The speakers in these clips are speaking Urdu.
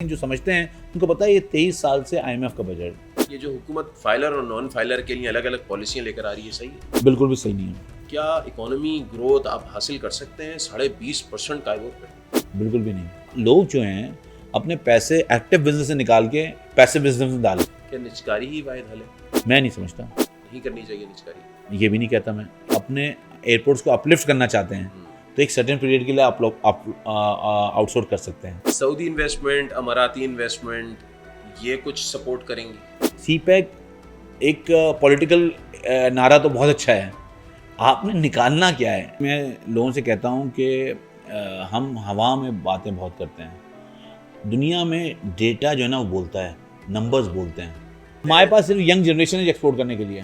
جو سمجھتے ہیں ان کو پتا ہے یہ 23 سال سے IMF کا بجٹ. یہ جو حکومت فائلر اور نان فائلر کے لیے الگ الگ پالیسیاں لے کر آ رہی ہے، صحیح ہے؟ بالکل بھی صحیح نہیں ہے. کیا اکانومی گروتھ آپ حاصل کر سکتے ہیں 20.5% کائبور پہ؟ بالکل بھی نہیں. لوگ جو ہیں اپنے پیسے ایکٹیو بزنس سے نکال کے پیسے بزنس میں ڈالیں. کیا نجکاری ہی واحد حل ہے؟ میں نہیں سمجھتا. نہیں کرنی چاہیے نجکاری. یہ بھی نہیں کہتا میں. اپنے ایئرپورٹس کو اپلفٹ کرنا چاہتے ہیں تو ایک سرٹن پیریڈ کے لیے آپ لوگ آؤٹ سورس کر سکتے ہیں. سعودی انویسٹمنٹ، اماراتی انویسٹمنٹ، یہ کچھ سپورٹ کریں گی؟ سی پیک ایک پولیٹیکل نعرہ تو بہت اچھا ہے، آپ نے نکالنا کیا ہے؟ میں لوگوں سے کہتا ہوں کہ ہم ہوا میں باتیں بہت کرتے ہیں. دنیا میں ڈیٹا جو ہے نا وہ بولتا ہے، نمبرز بولتے ہیں. ہمارے پاس صرف ینگ جنریشن ہے ایکسپورٹ کرنے کے لیے.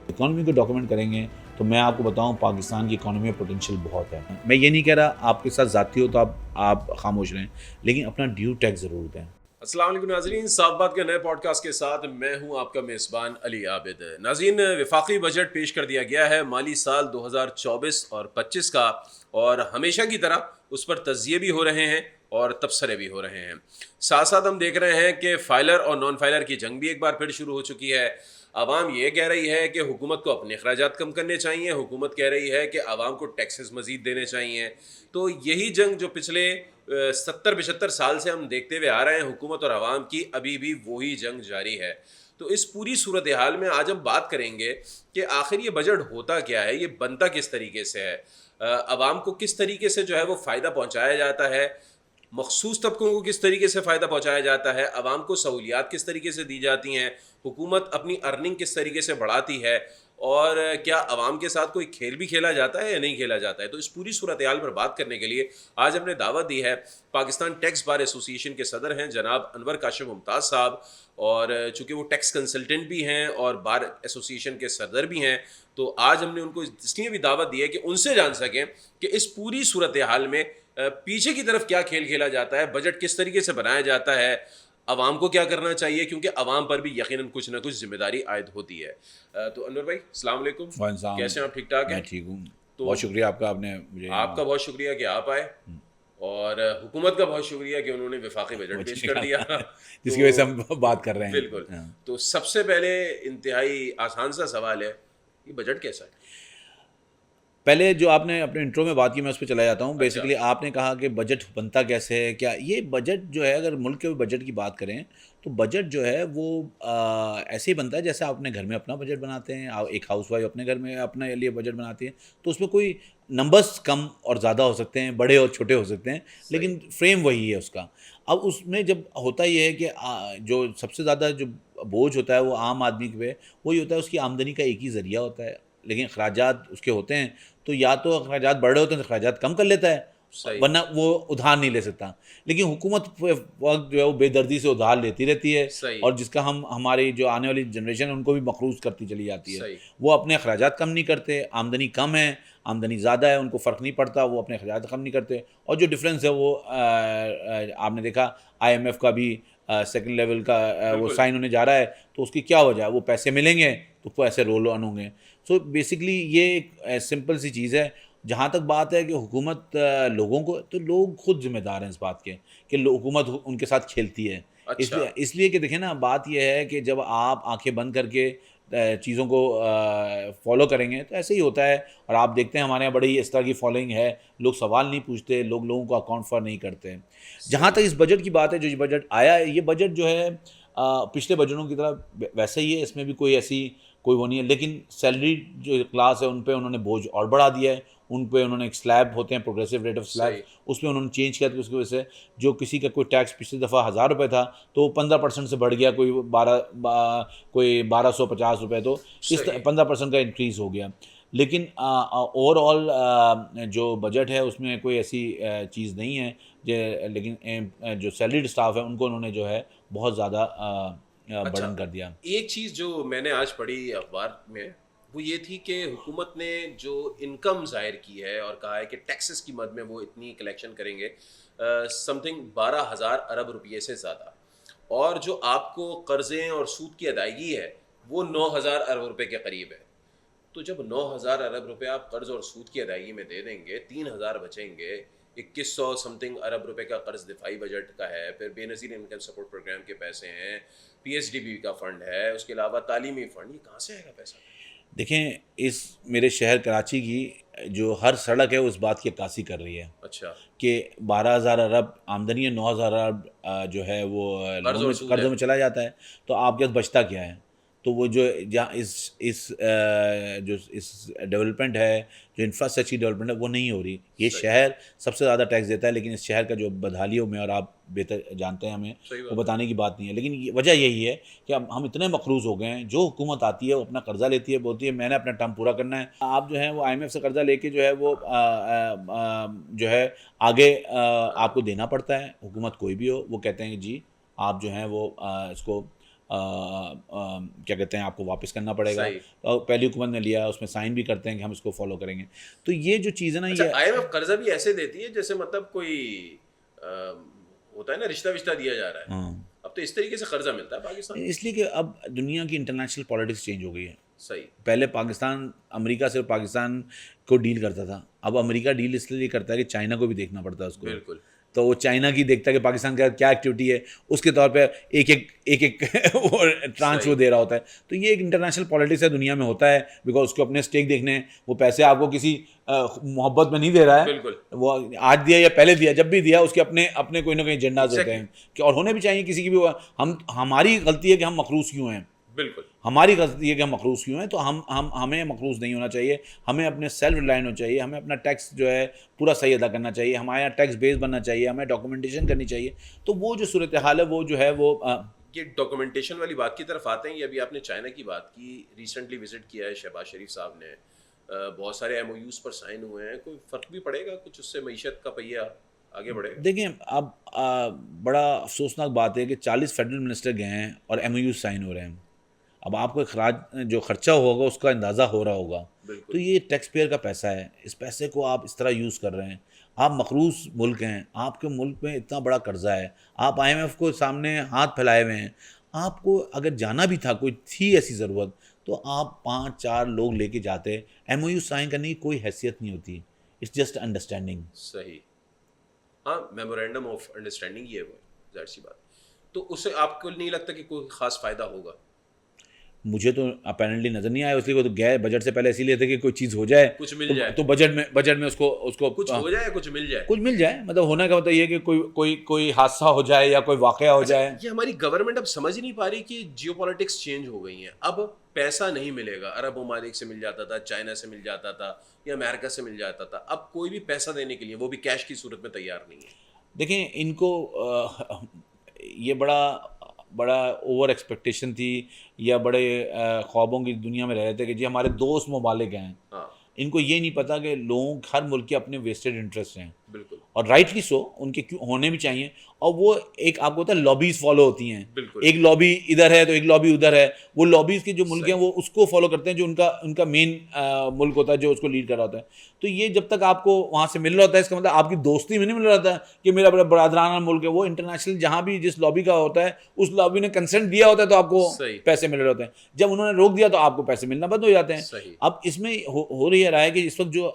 اکانومی کو ڈاکومنٹ کریں گے تو میں آپ کو بتاؤں پاکستان کی اکانومی میں پوٹینشیل بہت ہے. میں یہ نہیں کہہ رہا آپ کے ساتھ ذاتی ہو تو آپ خاموش رہیں، لیکن اپنا ڈیو ٹیکس ضرور دیں. السلام علیکم ناظرین، صاف بات کے نئے پوڈ کاسٹ کے ساتھ میں ہوں آپ کا میزبان علی عابد. ناظرین، وفاقی بجٹ پیش کر دیا گیا ہے مالی سال 2024 اور 25 کا، اور ہمیشہ کی طرح اس پر تجزیے بھی ہو رہے ہیں اور تبصرے بھی ہو رہے ہیں. ساتھ ساتھ ہم دیکھ رہے ہیں کہ فائلر اور نان فائلر کی جنگ بھی ایک بار پھر شروع ہو چکی ہے. عوام یہ کہہ رہی ہے کہ حکومت کو اپنے اخراجات کم کرنے چاہیے، حکومت کہہ رہی ہے کہ عوام کو ٹیکسز مزید دینے چاہیے. تو یہی جنگ جو پچھلے 70-75 سال سے ہم دیکھتے ہوئے آ رہے ہیں، حکومت اور عوام کی ابھی بھی وہی جنگ جاری ہے. تو اس پوری صورتحال میں آج ہم بات کریں گے کہ آخر یہ بجٹ ہوتا کیا ہے، یہ بنتا کس طریقے سے ہے، عوام کو کس طریقے سے جو ہے وہ فائدہ پہنچایا جاتا ہے، مخصوص طبقوں کو کس طریقے سے فائدہ پہنچایا جاتا ہے، عوام کو سہولیات کس طریقے سے دی جاتی ہیں، حکومت اپنی ارننگ کس طریقے سے بڑھاتی ہے، اور کیا عوام کے ساتھ کوئی کھیل بھی کھیلا جاتا ہے یا نہیں کھیلا جاتا ہے. تو اس پوری صورتحال پر بات کرنے کے لیے آج ہم نے دعوت دی ہے پاکستان ٹیکس بار ایسوسی ایشن کے صدر ہیں جناب انور کاشف ممتاز صاحب، اور چونکہ وہ ٹیکس کنسلٹنٹ بھی ہیں اور بار ایسوسی ایشن کے صدر بھی ہیں، تو آج ہم نے ان کو اس لیے بھی دعوت دی ہے کہ ان سے جان سکیں کہ اس پوری صورتحال میں پیچھے کی طرف کیا کھیل کھیلا جاتا ہے، بجٹ کس طریقے سے بنایا جاتا ہے، عوام کو کیا کرنا چاہیے، کیونکہ عوام پر بھی یقیناً کچھ نہ کچھ ذمہ داری عائد ہوتی ہے. تو انور بھائی السلام علیکم. کیسے ہیں آپ؟ ٹھیک ٹھاک ہیں؟ میں ٹھیک ہوں. بہت شکریہ آپ کا. آپ کا بہت شکریہ کہ آپ آئے، اور حکومت کا بہت شکریہ کہ انہوں نے وفاقی بجٹ پیش کر دیا جس کی وجہ سے ہم بات کر رہے ہیں. بالکل. تو سب سے پہلے انتہائی آسان سا سوال ہے، یہ بجٹ کیسا ہے؟ پہلے جو آپ نے اپنے انٹرو میں بات کی میں اس پہ چلا جاتا ہوں. بیسیکلی آپ نے کہا کہ بجٹ بنتا کیسے ہے. کیا یہ بجٹ جو ہے، اگر ملک کے بجٹ کی بات کریں تو بجٹ جو ہے وہ ایسے ہی بنتا ہے جیسے آپ اپنے گھر میں اپنا بجٹ بناتے ہیں. ایک ہاؤس وائف اپنے گھر میں اپنے لیے بجٹ بناتی ہے، تو اس میں کوئی نمبرز کم اور زیادہ ہو سکتے ہیں، بڑے اور چھوٹے ہو سکتے ہیں، لیکن فریم وہی ہے اس کا. اب اس میں جب ہوتا یہ ہے کہ جو سب سے زیادہ جو بوجھ ہوتا ہے وہ عام آدمی پہ وہی ہوتا ہے، اس کی آمدنی کا ایک ہی ذریعہ ہوتا ہے، لیکن اخراجات اس کے ہوتے ہیں. تو یا تو اخراجات بڑھ رہے ہوتے ہیں تو اخراجات کم کر لیتا ہے، ورنہ وہ ادھار نہیں لے سکتا. لیکن حکومت وقت جو ہے وہ بے دردی سے ادھار لیتی رہتی ہے، اور جس کا ہماری جو آنے والی جنریشن ہے ان کو بھی مقروض کرتی چلی جاتی ہے. وہ اپنے اخراجات کم نہیں کرتے، آمدنی کم ہے آمدنی زیادہ ہے ان کو فرق نہیں پڑتا، وہ اپنے اخراجات کم نہیں کرتے. اور جو ڈفرینس ہے وہ آپ نے دیکھا IMF کا بھی سیکنڈ لیول کا وہ سائن ہونے جا رہا ہے. تو اس کی کیا وجہ ہے؟ وہ پیسے ملیں گے تو پیسے رول آن ہوں گے. سو بیسکلی یہ ایک سمپل سی چیز ہے. جہاں تک بات ہے کہ حکومت لوگوں کو، تو لوگ خود ذمہ دار ہیں اس بات کے کہ حکومت ان کے ساتھ کھیلتی ہے. اس لیے کہ دیکھیں نا، بات یہ ہے کہ جب آپ آنکھیں بند کر کے چیزوں کو فالو کریں گے تو ایسے ہی ہوتا ہے. اور آپ دیکھتے ہیں ہمارے یہاں بڑی اس طرح کی فالوئنگ ہے، لوگ سوال نہیں پوچھتے، لوگوں کو اکاؤنٹ فار نہیں کرتے. جہاں تک اس بجٹ کی بات ہے، جو یہ بجٹ آیا ہے، یہ بجٹ جو ہے پچھلے بجٹوں کی طرح ویسا ہی ہے. اس میں بھی کوئی وہ نہیں ہے، لیکن سیلری جو کلاس ہے ان پہ انہوں نے بوجھ اور بڑھا دیا ہے. ان پہ انہوں نے ایک سلیب ہوتے ہیں، پروگریسو ریٹ آف سلیب، اس پہ انہوں نے چینج کیا. اس کی وجہ سے جو کسی کا کوئی ٹیکس پچھلی دفعہ 1000 روپے تھا تو وہ 15% سے بڑھ گیا، کوئی 1250 روپے. تو اس 15% کا انکریز ہو گیا. لیکن اوور آل جو بجٹ ہے اس میں کوئی ایسی چیز نہیں ہے. لیکن جو سیلریڈ اسٹاف ہے ان کو انہوں نے جو ہے بہت زیادہ برڈن کر دیا. ایک چیز جو میں نے آج پڑھی اخبار میں وہ یہ تھی کہ حکومت نے جو انکم ظاہر کی ہے اور کہا ہے کہ ٹیکسز کی مد میں وہ اتنی کلیکشن کریں گے، سم تھنگ 12,000 ارب روپیے سے زیادہ، اور جو آپ کو قرضیں اور سود کی ادائیگی ہے وہ 9,000 ارب روپے کے قریب ہے. تو جب 9,000 ارب روپے آپ قرض اور سود کی ادائیگی میں دے دیں گے، 3,000 بچیں گے، 2100 سم تھنگ ارب روپے کا قرض دفاعی بجٹ کا ہے، پھر بے نظیر انکم سپورٹ پروگرام کے پیسے ہیں، پی ایچ ڈی بی کا فنڈ ہے، اس کے علاوہ تعلیمی فنڈ، یہ کہاں سے آئے گا پیسہ؟ دیکھیں اس میرے شہر کراچی کی جو ہر سڑک ہے اس بات کی عکاسی کر رہی ہے اچھا، کہ 12,000 ارب آمدنی ہے، 9,000 ارب جو ہے وہ قرض لون اور میں سود قرضوں ہے، میں چلا جاتا ہے، تو آپ کے پاس بچتا کیا ہے؟ تو وہ جو جہاں اس ڈیولپمنٹ ہے، جو انفراسٹرکچر ڈیولپمنٹ ہے وہ نہیں ہو رہی. یہ صحیح شہر سب سے زیادہ ٹیکس دیتا ہے، لیکن اس شہر کا جو بدحالیوں میں، اور آپ بہتر جانتے ہیں ہمیں، صحیح وہ بات ہے، بتانے کی بات نہیں ہے، لیکن وجہ یہی ہے کہ ہم اتنے مقروض ہو گئے ہیں. جو حکومت آتی ہے وہ اپنا قرضہ لیتی ہے، بولتی ہے میں نے اپنا ٹرم پورا کرنا ہے. آپ جو ہیں وہ آئی ایم ایف سے قرضہ لے کے جو ہے وہ جو ہے آگے آپ کو دینا پڑتا ہے. حکومت کوئی بھی ہو، وہ کہتے ہیں کہ جی آپ جو ہیں وہ اس کو کیا کہتے ہیں آپ کو واپس کرنا پڑے گا. صحیح. پہلی حکومت نے لیا، اس میں سائن بھی کرتے ہیں کہ ہم اس کو فالو کریں گے. تو یہ جو چیز ہے نا، اچھا، یہ آئی ایم ایف قرضہ بھی ایسے دیتی ہے جیسے مطلب کوئی ہوتا ہے نا رشتہ وشتہ دیا جا رہا ہے. ہاں، اب تو اس طریقے سے قرضہ ملتا ہے پاکستان میں. اس لیے کہ اب دنیا کی انٹرنیشنل پالیٹکس چینج ہو گئی ہے. صحیح. پہلے پاکستان امریکہ سے پاکستان کو ڈیل کرتا تھا، اب امریکہ ڈیل اس لیے کرتا ہے کہ چائنا کو بھی دیکھنا پڑتا ہے اس کو. بالکل. تو وہ چائنا کی دیکھتا ہے کہ پاکستان کا کیا ایکٹیویٹی ہے، اس کے طور پہ ایک وہ ٹرانچ وہ دے رہا ہوتا ہے. تو یہ ایک انٹرنیشنل پالیٹکس ہے، دنیا میں ہوتا ہے، بیکاز اس کو اپنے اسٹیک دیکھنے ہیں. وہ پیسے آپ کو کسی محبت میں نہیں دے رہا ہے، بالکل. وہ آج دیا یا پہلے دیا، جب بھی دیا اس کے اپنے کوئی نہ کوئی ایجنڈاز ہوتے ہیں کہ اور ہونے بھی چاہیے کسی کی بھی. ہماری غلطی ہے کہ ہم مقروض کیوں ہیں، بالکل. ہماری غلطی ہے کہ ہم مقروض کیوں ہیں. تو ہمیں مقروض نہیں ہونا چاہیے، ہمیں اپنے سیلف ریلائنٹ ہونا چاہیے، ہمیں اپنا ٹیکس جو ہے پورا صحیح ادا کرنا چاہیے، ہمارے یہاں ٹیکس بیس بننا چاہیے، ہمیں ڈاکومنٹیشن کرنی چاہیے. تو وہ جو صورتحال ہے وہ جو ہے وہ یہ ڈاکومنٹیشن والی بات کی طرف آتے ہیں. یہ ابھی آپ نے چائنا کی بات کی، ریسنٹلی وزٹ کیا ہے شہباز شریف صاحب نے، بہت سارے ایم او یوز پر سائن ہوئے ہیں. کوئی فرق بھی پڑے گا کچھ، اس سے معیشت کا پہیہ آگے بڑھے گا؟ دیکھیں اب بڑا افسوسناک بات ہے کہ 40 فیڈرل منسٹر گئے ہیں اور ایم او یو سائن ہو رہے ہیں. اب آپ کو اخراج جو خرچہ ہوگا اس کا اندازہ ہو رہا ہوگا. بالکل. تو یہ ٹیکس پیئر کا پیسہ ہے، اس پیسے کو آپ اس طرح یوز کر رہے ہیں. آپ مقروض ملک ہیں، آپ کے ملک میں اتنا بڑا قرضہ ہے، آپ آئی ایم ایف کو سامنے ہاتھ پھیلائے ہوئے ہیں. آپ کو اگر جانا بھی تھا، کوئی تھی ایسی ضرورت، تو آپ 5-4 لوگ لے کے جاتے. ایم او یو سائن کرنے کی کوئی حیثیت نہیں ہوتی، اٹس جسٹ انڈرسٹینڈنگ. صحیح. ہاں، میمورینڈم آف انڈرسٹینڈنگ یہ ہے، ظاہر سی بات. تو اس سے آپ کو نہیں لگتا کہ کوئی خاص فائدہ ہوگا؟ مجھے تو اپیرنٹلی نظر نہیں آیا. اس لیے وہ تو گئے بجٹ سے پہلے اسی لیے تھے کہ کوئی چیز ہو جائے، کچھ مل جائے، تو بجٹ میں اس کو کچھ ہو جائے، کچھ مل جائے. کچھ مل جائے. مطلب ہونے کا مطلب یہ کہ کوئی حادثہ ہو جائے یا کوئی واقعہ ہو جائے. یہ ہماری گورنمنٹ اب سمجھ ہی نہیں پا رہی کہ جیو پالیٹکس چینج ہو گئی ہیں. اب پیسہ نہیں ملے گا. عرب ممالک سے مل جاتا تھا، چائنا سے مل جاتا تھا، یا امریکہ سے مل جاتا تھا. اب کوئی بھی پیسہ دینے کے لیے، وہ بھی کیش کی صورت میں، تیار نہیں ہے. دیکھیں ان کو یہ بڑا اوور ایکسپیکٹیشن تھی، یا بڑے خوابوں کی دنیا میں رہ رہے تھے کہ جی ہمارے دوست ممالک ہیں. ہاں، ان کو یہ نہیں پتا کہ لوگوں ہر ملک کے اپنے ویسٹڈ انٹرسٹ ہیں، بالکل. اور رائٹلی سو ان کے کیوں ہونے بھی چاہیے. اور وہ ایک آپ کو ہوتا ہے لابیز فالو ہوتی ہیں. بالکل. ایک لابی ادھر ہے تو ایک لابی ادھر ہے. وہ لابیز کے جو ملک ہیں وہ اس کو فالو کرتے ہیں جو ان کا مین ملک ہوتا ہے، جو اس کو لیڈ کر رہا ہوتا ہے. تو یہ جب تک آپ کو وہاں سے مل رہا ہوتا ہے، اس کا مطلب آپ کی دوستی میں نہیں مل رہا تھا کہ میرا بڑا برادرانہ ملک ہے. وہ انٹرنیشنل جہاں بھی جس لابی کا ہوتا ہے، اس لابی نے کنسنٹ دیا ہوتا ہے تو آپ کو پیسے مل رہے ہوتے ہیں. جب انہوں نے روک دیا تو آپ کو پیسے ملنا بند ہو جاتے ہیں. اب اس میں ہو رہی ہے کہ اس وقت جو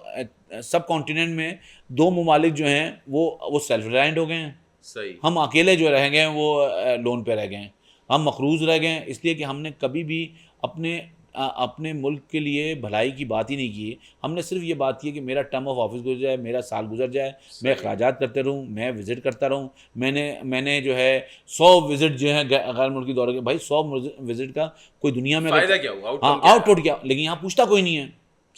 سب کانٹیننٹ میں 2 ممالک جو ہیں وہ سیلف ریلائنٹ ہو گئے ہیں. صحیح. ہم اکیلے جو رہ گئے ہیں وہ لون پہ رہ گئے ہیں، ہم مقروض رہ گئے ہیں. اس لیے کہ ہم نے کبھی بھی اپنے ملک کے لیے بھلائی کی بات ہی نہیں کی. ہم نے صرف یہ بات کی کہ میرا ٹرم آف آفس گزر جائے، میرا سال گزر جائے، میں اخراجات کرتے رہوں، میں وزٹ کرتا رہوں. میں نے جو ہے 100 وزٹ جو ہیں غیر ملکی دورے کے. بھائی 100 وزٹ کا کوئی دنیا میں فائدہ کیا ہوا؟ ہاں آؤٹ پٹ کیا؟ لیکن یہاں پوچھتا کوئی نہیں ہے،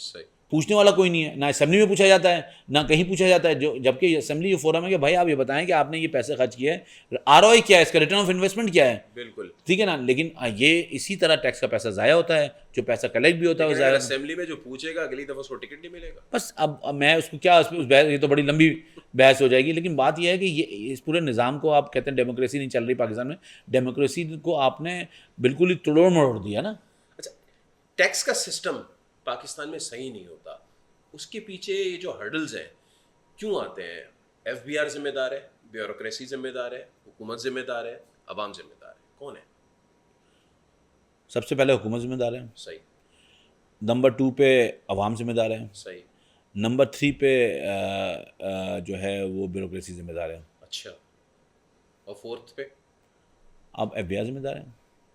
صحیح. پوچھنے والا کوئی نہیں ہے. نہ اسمبلی میں پوچھا جاتا ہے، نہ کہیں پوچھا جاتا ہے. جبکہ اسمبلی یہ فورم ہے کہ بھائی آپ یہ بتائیں کہ آپ نے یہ پیسے خرچ کیے ہیں، آر او آئی کیا ہے، اس کا ریٹرن آف انویسٹمنٹ کیا ہے. بالکل ٹھیک ہے نا. لیکن یہ اسی طرح ٹیکس کا پیسہ ضائع ہوتا ہے، جو پیسہ کلیکٹ بھی ہوتا ہے وہ ضائع. اسمبلی میں جو پوچھے گا اگلی دفعہ اس کو ٹکٹ نہیں ملے گا. بس اب میں اس کو کیا یہ تو بڑی لمبی بحث ہو جائے گی. لیکن بات یہ ہے کہ یہ اس پورے نظام کو آپ کہتے ہیں ڈیموکریسی نہیں چل رہی پاکستان میں. ڈیموکریسی کو آپ نے بالکل ہی توڑ مروڑ دیا نا. اچھا، ٹیکس کا سسٹم پاکستان میں صحیح نہیں ہوتا، اس کے پیچھے یہ جو ہرڈلز ہیں کیوں آتے ہیں؟ ایف بی آر ذمہ دار ہے، بیوروکریسی ذمہ دار ہے، حکومت ذمہ دار ہے، عوام ذمہ دار ہے؟ کون ہے؟ سب سے پہلے حکومت ذمہ دار ہے. صحیح. نمبر 2 پہ عوام ذمہ دار ہے. صحیح. نمبر 3 پہ جو ہے وہ بیوروکریسی ذمہ دار ہے. اچھا, اور فورتھ پہ اب ایف بی آر ذمہ دار ہے.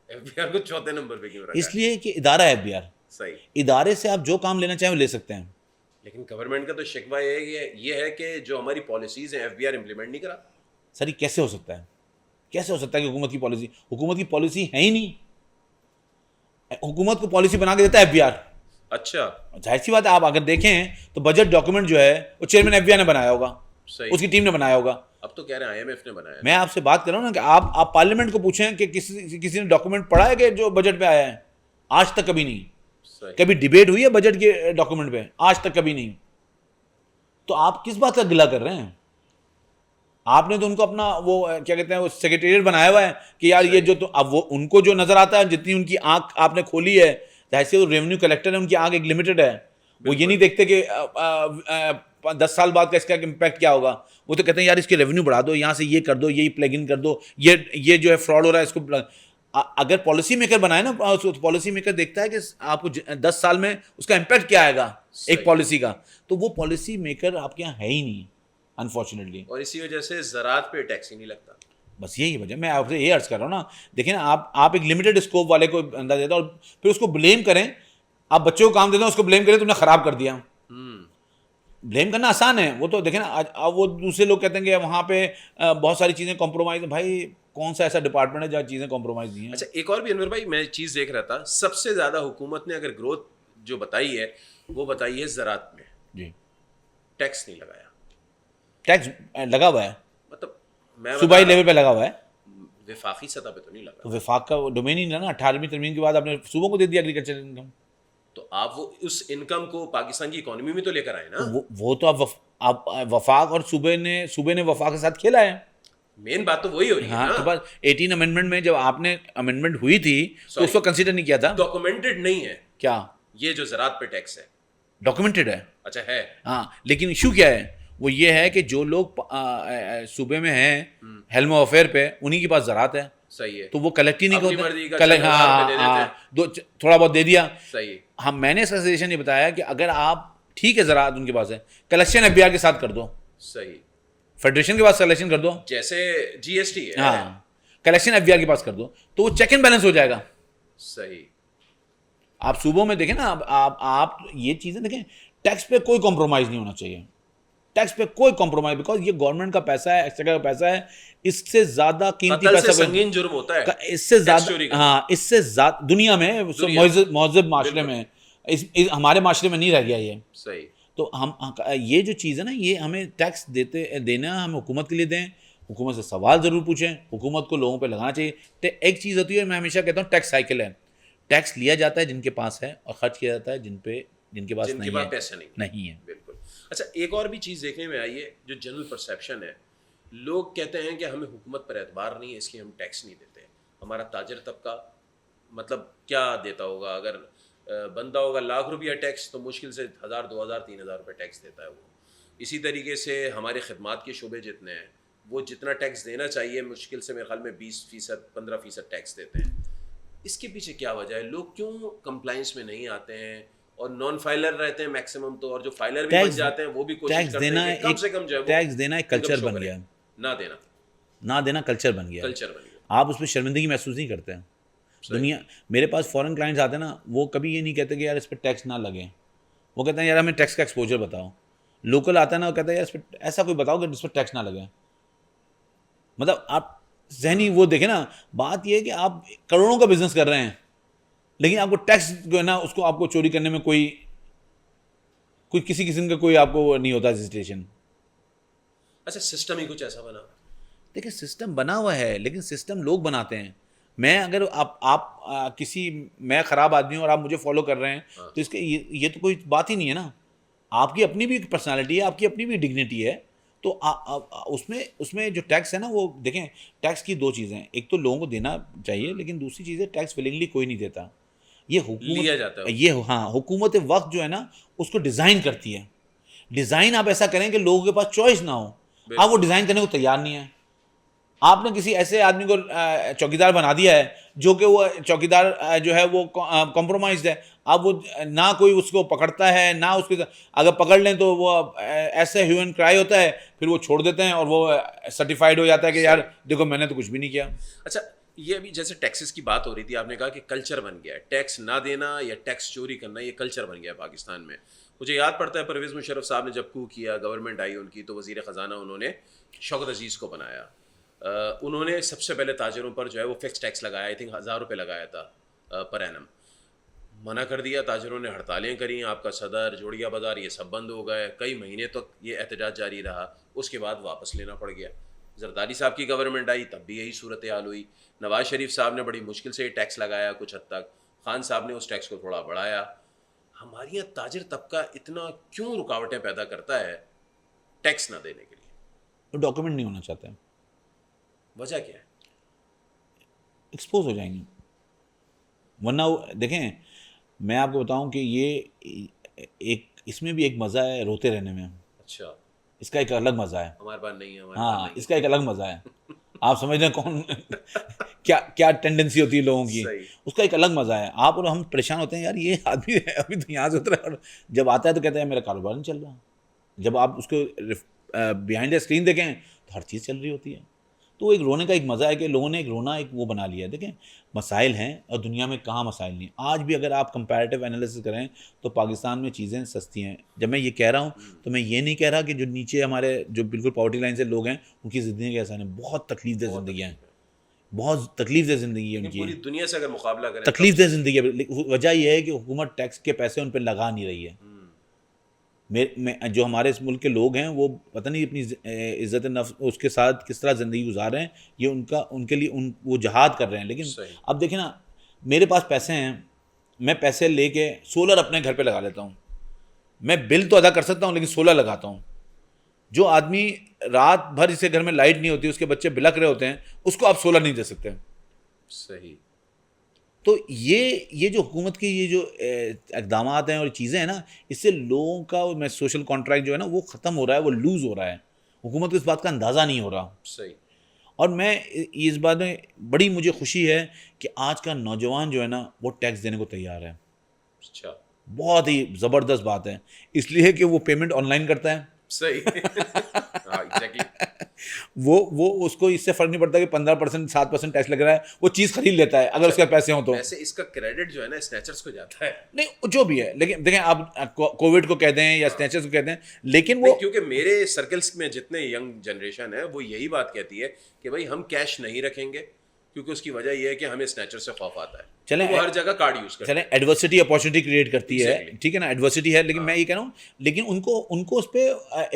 ایف بی آر کو چوتھے نمبر پہ کیوں رکھا اس لیے کہ ادارہ ہے ایف بی آر. صحیح. ادارے سے آپ جو کام لینا چاہیں وہ لے سکتے ہیں. لیکن گورنمنٹ کا تو شکوہ یہ ہے کہ جو ہماری پالیسیز ہیں ایف بی آر امپلیمنٹ نہیں کرا. سر یہ کیسے ہو سکتا ہے؟ کیسے ہو سکتا ہے کہ حکومت کی پالیسی ہے ہی نہیں. حکومت کو پالیسی بنا کے دیتا ہے ایف بی آر. اچھا, ظاہر سی بات ہے, آپ اگر دیکھیں تو بجٹ ڈاکومنٹ جو ہے وہ چیئرمین ایف بی آر نے بنایا ہوگا, صحیح. اس کی ٹیم نے بنایا ہوگا. اب تو کہہ رہے ہیں آئی ایم ایف نے بنایا. میں آپ سے بات کر رہا ہوں نا کہ آپ پارلیمنٹ کو پوچھیں کہ کسی نے ڈاکومنٹ پڑھا ہے کہ جو بجٹ پہ آیا ہے؟ آج تک کبھی نہیں. کبھی ڈیبیٹ ہوئی ہے بجٹ کے ڈاکومنٹ پہ؟ آج تک کبھی نہیں. تو آپ کس بات کا گلہ کر رہے ہیں؟ آپ نے تو ان کو اپنا وہ کیا کہتے ہیں وہ سیکریٹریٹ بنایا ہوا ہے کہ یار یہ جو, تو اب وہ ان کو جو نظر آتا ہے, جتنی ان کی آنکھ آپ نے کھولی ہے, ظاہر سے وہ ریونیو کلیکٹر ہے, ان کی آنکھ ایک لمیٹڈ ہے. وہ یہ نہیں دیکھتے کہ 10 سال بعد کا اس کا امپیکٹ کیا ہوگا. وہ تو کہتے ہیں یار اس کے ریونیو بڑھا دو, یہاں سے یہ کر دو, یہی پلگ ان کر دو, یہ جو ہے فراڈ ہو رہا ہے اس کو. اگر پالیسی میکر بنائے نا, پالیسی میکر دیکھتا ہے کہ آپ کو 10 سال میں اس کا امپیکٹ کیا آئے گا ایک پالیسی کا, تو وہ پالیسی میکر آپ کے یہاں ہے ہی نہیں انفارچونیٹلی. اور اسی وجہ سے زراعت پہ ٹیکس ہی نہیں لگتا. بس یہی وجہ. میں آپ سے یہ عرض کر رہا ہوں نا, دیکھیں نا آپ ایک لمیٹڈ اسکوپ والے کو اندازہ دیتا اور پھر اس کو بلیم کریں. آپ بچوں کو کام دیتے ہیں, اس کو بلیم کریں تم نے خراب کر دیا. بلیم کرنا آسان ہے, وہ تو دیکھیں نا وہ دوسرے لوگ کہتے ہیں کہ وہاں پہ بہت ساری چیزیں کمپرومائز ہیں. بھائی کون سا ایسا ڈپارٹمنٹ ہے جہاں چیزیں کمپرومائز نہیں ہیں؟ اچھا, ایک اور بھی انور بھائی میں چیز دیکھ رہا تھا, سب سے زیادہ حکومت نے اگر گروتھ جو بتائی ہے وہ بتائی ہے زراعت میں. جی, ٹیکس نہیں لگایا. ٹیکس لگا ہوا ہے, مطلب میں صوبائی لیول پہ لگا ہوا ہے, وفاقی سطح پہ تو نہیں لگا. تو وفاق کا ڈومین ہی نا 18ویں ترمیم کے بعد آپ نے صوبوں کو دے دیا ایگریکلچر انکم. تو آپ وہ اس انکم کو پاکستان کی اکانومی میں تو لے کر آئے نا. وہ تو آپ وفاق اور صوبے نے وفاق کے ساتھ کھیلا ہے. مین بات تو وہی ہو رہی ہے. ہاں, تو بس 18 امینڈمنٹ میں جب آپ نے امینڈمنٹ ہوئی تھی تو اس کو کنسیڈر نہیں کیا تھا. ڈاکومنٹڈ نہیں ہے کیا یہ جو زراعت پہ ٹیکس ہے؟ ڈاکومنٹڈ ہے. اچھا ہے. ہاں, لیکن ایشو کیا ہے, وہ یہ ہے کہ جو لوگ صوبے میں ہیں ہیلم آف افیئر پہ, انہی کے پاس زراعت ہے. صحیح ہے. تو وہ کلیکٹ ہی نہیں کرتے. ہاں, تھوڑا بہت دے دیا. صحیح. ہاں, میں نے اس کا سجیشن یہ بتایا کہ اگر آپ ٹھیک ہے زراعت ان کے پاس ہے, کلیکشن ایف بی آر کے ساتھ کر دو. صحیح. فیڈریشن کے پاس کلیکشن کر دو, جیسے جی ایس ٹی ہے. ہاں, کلیکشن ایف بی آر کے پاس کر دو, تو وہ چیک اینڈ بیلنس ہو جائے گا. صحیح. آپ صوبوں میں دیکھیں نا, آپ یہ چیزیں دیکھیں, ٹیکس پہ کوئی کمپرومائز نہیں ہونا چاہیے. ٹیکس پہ کوئی کمپرومائز, بیکاز یہ گورنمنٹ کا پیسہ ہے, ایکسٹرا کا پیسہ ہے, اس سے زیادہ قیمتی پیسہ سنگین جرم ہوتا ہے اس سے زیادہ. ہاں, اس سے زیادہ دنیا میں مہذب معاشرے میں, ہمارے معاشرے میں نہیں رہ گیا یہ. صحیح. تو ہم یہ جو چیز ہے نا, یہ ہمیں ٹیکس دینا ہم حکومت کے لیے دیں, حکومت سے سوال ضرور پوچھیں, حکومت کو لوگوں پہ لگانا چاہیے. ایک چیز ہوتی ہے, میں ہمیشہ کہتا ہوں ٹیکس سائیکل ہے. ٹیکس لیا جاتا ہے جن کے پاس ہے, اور خرچ کیا جاتا ہے جن کے پاس پیسہ نہیں ہے. بالکل. اچھا, ایک اور بھی چیز دیکھنے میں آئی ہے, جو جنرل پرسیپشن ہے, لوگ کہتے ہیں کہ ہمیں حکومت پر اعتبار نہیں ہے, اس لیے ہم ٹیکس نہیں دیتے. ہمارا تاجر طبقہ مطلب کیا دیتا ہوگا؟ اگر بندہ ہوگا ₹1,00,000 ٹیکس, تو مشکل سے 1,000 2,000 3,000 روپے ٹیکس دیتا ہے وہ. اسی طریقے سے ہمارے خدمات کے شعبے جتنے ہیں, وہ جتنا ٹیکس دینا چاہیے مشکل سے میرے خیال میں 20% 15% ٹیکس دیتے ہیں. اس کے پیچھے کیا وجہ ہے؟ لوگ کیوں کمپلائنس میں نہیں آتے ہیں, اور نان فائلر رہتے ہیں میکسیمم تو, اور جو فائلر بھی بن جاتے ہیں وہ بھی کوشش کرتے ہیں کہ کم سے کم جو ہے ٹیکس دینا ایک کلچر بن گیا. نہ دینا کلچر بن گیا. آپ اس میں شرمندگی محسوس نہیں کرتے ہیں. دنیا, میرے پاس فورن کلائنٹس آتے ہیں نا, وہ کبھی یہ نہیں کہتے کہ یار اس پہ ٹیکس نہ لگے. وہ کہتے ہیں یار ہمیں ٹیکس کا ایکسپوجر بتاؤ. لوکل آتا ہے نا, وہ کہتا ہے یار اس پہ ایسا کوئی بتاؤ کہ جس پہ ٹیکس نہ لگے. مطلب آپ ذہنی وہ دیکھیں نا, بات یہ ہے کہ آپ کروڑوں کا بزنس کر رہے ہیں, لیکن آپ کو ٹیکس جو ہے نا, اس کو آپ کو چوری کرنے میں کوئی کسی قسم کا کوئی آپ کو نہیں ہوتا ہیزیٹیشن. اچھا, سسٹم ہی کچھ ایسا بنا. دیکھیں سسٹم بنا ہوا ہے, لیکن سسٹم لوگ بناتے ہیں. میں اگر آپ میں خراب آدمی ہوں اور آپ مجھے فالو کر رہے ہیں, تو اس کے یہ تو کوئی بات ہی نہیں ہے نا. آپ کی اپنی بھی پرسنالٹی ہے, آپ کی اپنی بھی ڈگنیٹی ہے. تو اس میں جو ٹیکس ہے نا, وہ دیکھیں ٹیکس کی 2 چیزیں, ایک تو لوگوں کو دینا چاہیے, لیکن دوسری چیز ہے ٹیکس فلنگلی کوئی نہیں دیتا. یہ حکومت وقت جو ہے نا, اس کو ڈیزائن کرتی ہے. ڈیزائن آپ ایسا کریں کہ لوگوں کے پاس چوائس نہ ہو, آپ وہ ڈیزائن کرنے کو تیار نہیں ہے. آپ نے کسی ایسے آدمی کو چوکیدار بنا دیا ہے جو کہ وہ چوکیدار جو ہے وہ کمپرومائزڈ ہے. اب وہ نہ کوئی اس کو پکڑتا ہے نہ اس کے اگر پکڑ لیں تو وہ ایسے ہیو اینڈ کرائی ہوتا ہے, پھر وہ چھوڑ دیتے ہیں اور وہ سرٹیفائڈ ہو جاتا ہے کہ یار دیکھو میں نے تو کچھ بھی نہیں کیا. اچھا یہ ابھی جیسے ٹیکسز کی بات ہو رہی تھی, آپ نے کہا کہ کلچر بن گیا ہے ٹیکس نہ دینا یا ٹیکس چوری کرنا, یہ کلچر بن گیا ہے پاکستان میں. مجھے یاد پڑتا ہے پرویز مشرف صاحب نے جب کو کیا, گورنمنٹ آئی ان کی, تو وزیر خزانہ انہوں نے شوکت عزیز کو بنایا. انہوں نے سب سے پہلے تاجروں پر جو ہے وہ فکس ٹیکس لگایا, آئی تھنک 1000 روپے لگایا تھا پر اینم. منع کر دیا, تاجروں نے ہڑتالیں کریں, آپ کا صدر, جوڑیا بازار, یہ سب بند ہو گئے. کئی مہینے تک یہ احتجاج جاری رہا, اس کے بعد واپس لینا پڑ گیا. زرداری صاحب کی گورنمنٹ آئی تب بھی یہی صورتحال ہوئی. نواز شریف صاحب نے بڑی مشکل سے یہ ٹیکس لگایا کچھ حد تک, خان صاحب نے اس ٹیکس کو تھوڑا بڑھایا. ہمارے یہاں تاجر طبقہ اتنا کیوں رکاوٹیں پیدا کرتا ہے ٹیکس نہ دینے کے لیے؟ وہ ڈاکیومنٹ نہیں ہونا چاہتے ہیں. وجہ کیا ہے؟ ایکسپوز ہو جائیں گے. ورنہ دیکھیں میں آپ کو بتاؤں کہ یہ ایک اس میں بھی ایک مزہ ہے روتے رہنے میں. اچھا, اس کا ایک الگ مزہ ہے. ہمارے پاس نہیں ہے. ہاں اس کا ایک الگ مزہ ہے. آپ سمجھ رہے ہیں کون کیا ٹینڈنسی ہوتی ہے لوگوں کی, اس کا ایک الگ مزہ ہے. آپ اور ہم پریشان ہوتے ہیں یار یہ آدمی ابھی تو یہاں سے اترا, اور جب آتا ہے تو کہتے ہیں میرا کاروبار نہیں چل رہا. جب آپ اس کو بیہائنڈ دا اسکرین دیکھیں تو ہر چیز چل رہی ہوتی ہے. تو وہ ایک رونے کا ایک مزہ ہے کہ لوگوں نے ایک رونا ایک وہ بنا لیا ہے. دیکھیں مسائل ہیں اور دنیا میں کہاں مسائل نہیں. آج بھی اگر آپ کمپیریٹیو انالیسس کریں تو پاکستان میں چیزیں سستی ہیں. جب میں یہ کہہ رہا ہوں تو میں یہ نہیں کہہ رہا کہ جو نیچے ہمارے جو بالکل پاورٹی لائن سے لوگ ہیں ان کی زندگی کے آسان ہے. بہت تکلیف دہ زندگی ہیں, بہت تکلیف دہ زندگی ہے ان کی, پوری دنیا سے اگر مقابلہ کریں تکلیف دہ زندگی ہے. وجہ یہ ہے کہ حکومت ٹیکس کے پیسے ان پہ لگا نہیں رہی ہے. جو ہمارے اس ملک کے لوگ ہیں وہ پتہ نہیں اپنی عزت نفس اس کے ساتھ کس طرح زندگی گزار رہے ہیں. یہ ان کے لیے وہ جہاد کر رہے ہیں. لیکن اب دیکھیں نا, میرے پاس پیسے ہیں, میں پیسے لے کے سولر اپنے گھر پہ لگا لیتا ہوں. میں بل تو ادا کر سکتا ہوں لیکن سولر لگاتا ہوں. جو آدمی رات بھر جسے گھر میں لائٹ نہیں ہوتی, اس کے بچے بلک رہے ہوتے ہیں, اس کو آپ سولر نہیں دے سکتے. صحیح. تو یہ جو حکومت کی یہ جو اقدامات ہیں اور چیزیں ہیں نا, اس سے لوگوں کا میں سوشل کانٹریکٹ جو ہے نا وہ ختم ہو رہا ہے, وہ لوز ہو رہا ہے. حکومت کو اس بات کا اندازہ نہیں ہو رہا. صحیح. اور میں اس بات میں بڑی مجھے خوشی ہے کہ آج کا نوجوان جو ہے نا وہ ٹیکس دینے کو تیار ہے. اچھا, بہت ہی زبردست بات ہے, اس لیے کہ وہ پیمنٹ آن لائن کرتا ہے. صحیح. وہ اس کو اس سے فرق نہیں پڑتا کہ 15% 7% ٹیکس لگ رہا ہے, وہ چیز خرید لیتا ہے اگر اس کے پیسے ہوں تو. ویسے اس کا کریڈٹ جو ہے نا اسنیچرز کو جاتا ہے. نہیں جو بھی ہے, لیکن دیکھیں آپ کووڈ کو کہتے ہیں یا اسنیچرز کو کہتے ہیں, لیکن وہ کیونکہ میرے سرکلز میں جتنے ینگ جنریشن ہے وہ یہی بات کہتی ہے کہ بھائی ہم کیش نہیں رکھیں گے, کیونکہ اس کی وجہ یہ ہے کہ ہمیں اسنیچر سے خوف آتا ہے. چلیں وہ ہر جگہ کارڈ یوز کرتے ہیں. چلیں ایڈورسٹی اپارچونیٹی کریٹ کرتی ہے, ٹھیک ہے نا, ایڈورسٹی ہے, لیکن میں یہ کہہ رہا ہوں لیکن ان کو اس پہ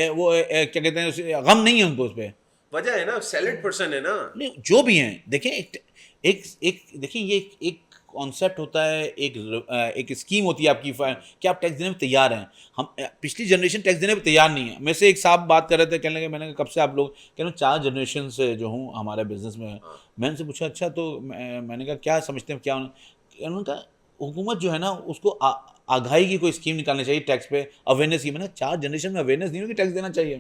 وہ کیا کہتے ہیں غم نہیں ہے ان کو اس پہ. وجہ ہے نا سیلڈ پرسن ہے نا. نہیں جو بھی ہیں دیکھیں ایک دیکھیں یہ ایک کانسیپٹ ہوتا ہے, ایک اسکیم ہوتی ہے آپ کی کہ آپ ٹیکس دینے میں تیار ہیں. ہم پچھلی جنریشن ٹیکس دینے میں تیار نہیں ہے. میں سے ایک صاحب بات کر رہے تھے, کہنے لگے میں نے کہا کب سے آپ لوگ, کہہ رہے 4 جنریشن سے جو ہوں ہمارے بزنس میں. میں ان سے پوچھا اچھا تو میں نے کہا کیا سمجھتے ہیں کیا, انہوں نے کہا حکومت جو ہے نا اس کو آگاہی کی کوئی اسکیم نکالنی چاہیے ٹیکس پہ, اویئرنیس کی. میں نے 4 جنریشن میں اویئرنیس نہیں ہوگی ٹیکس دینا چاہیے.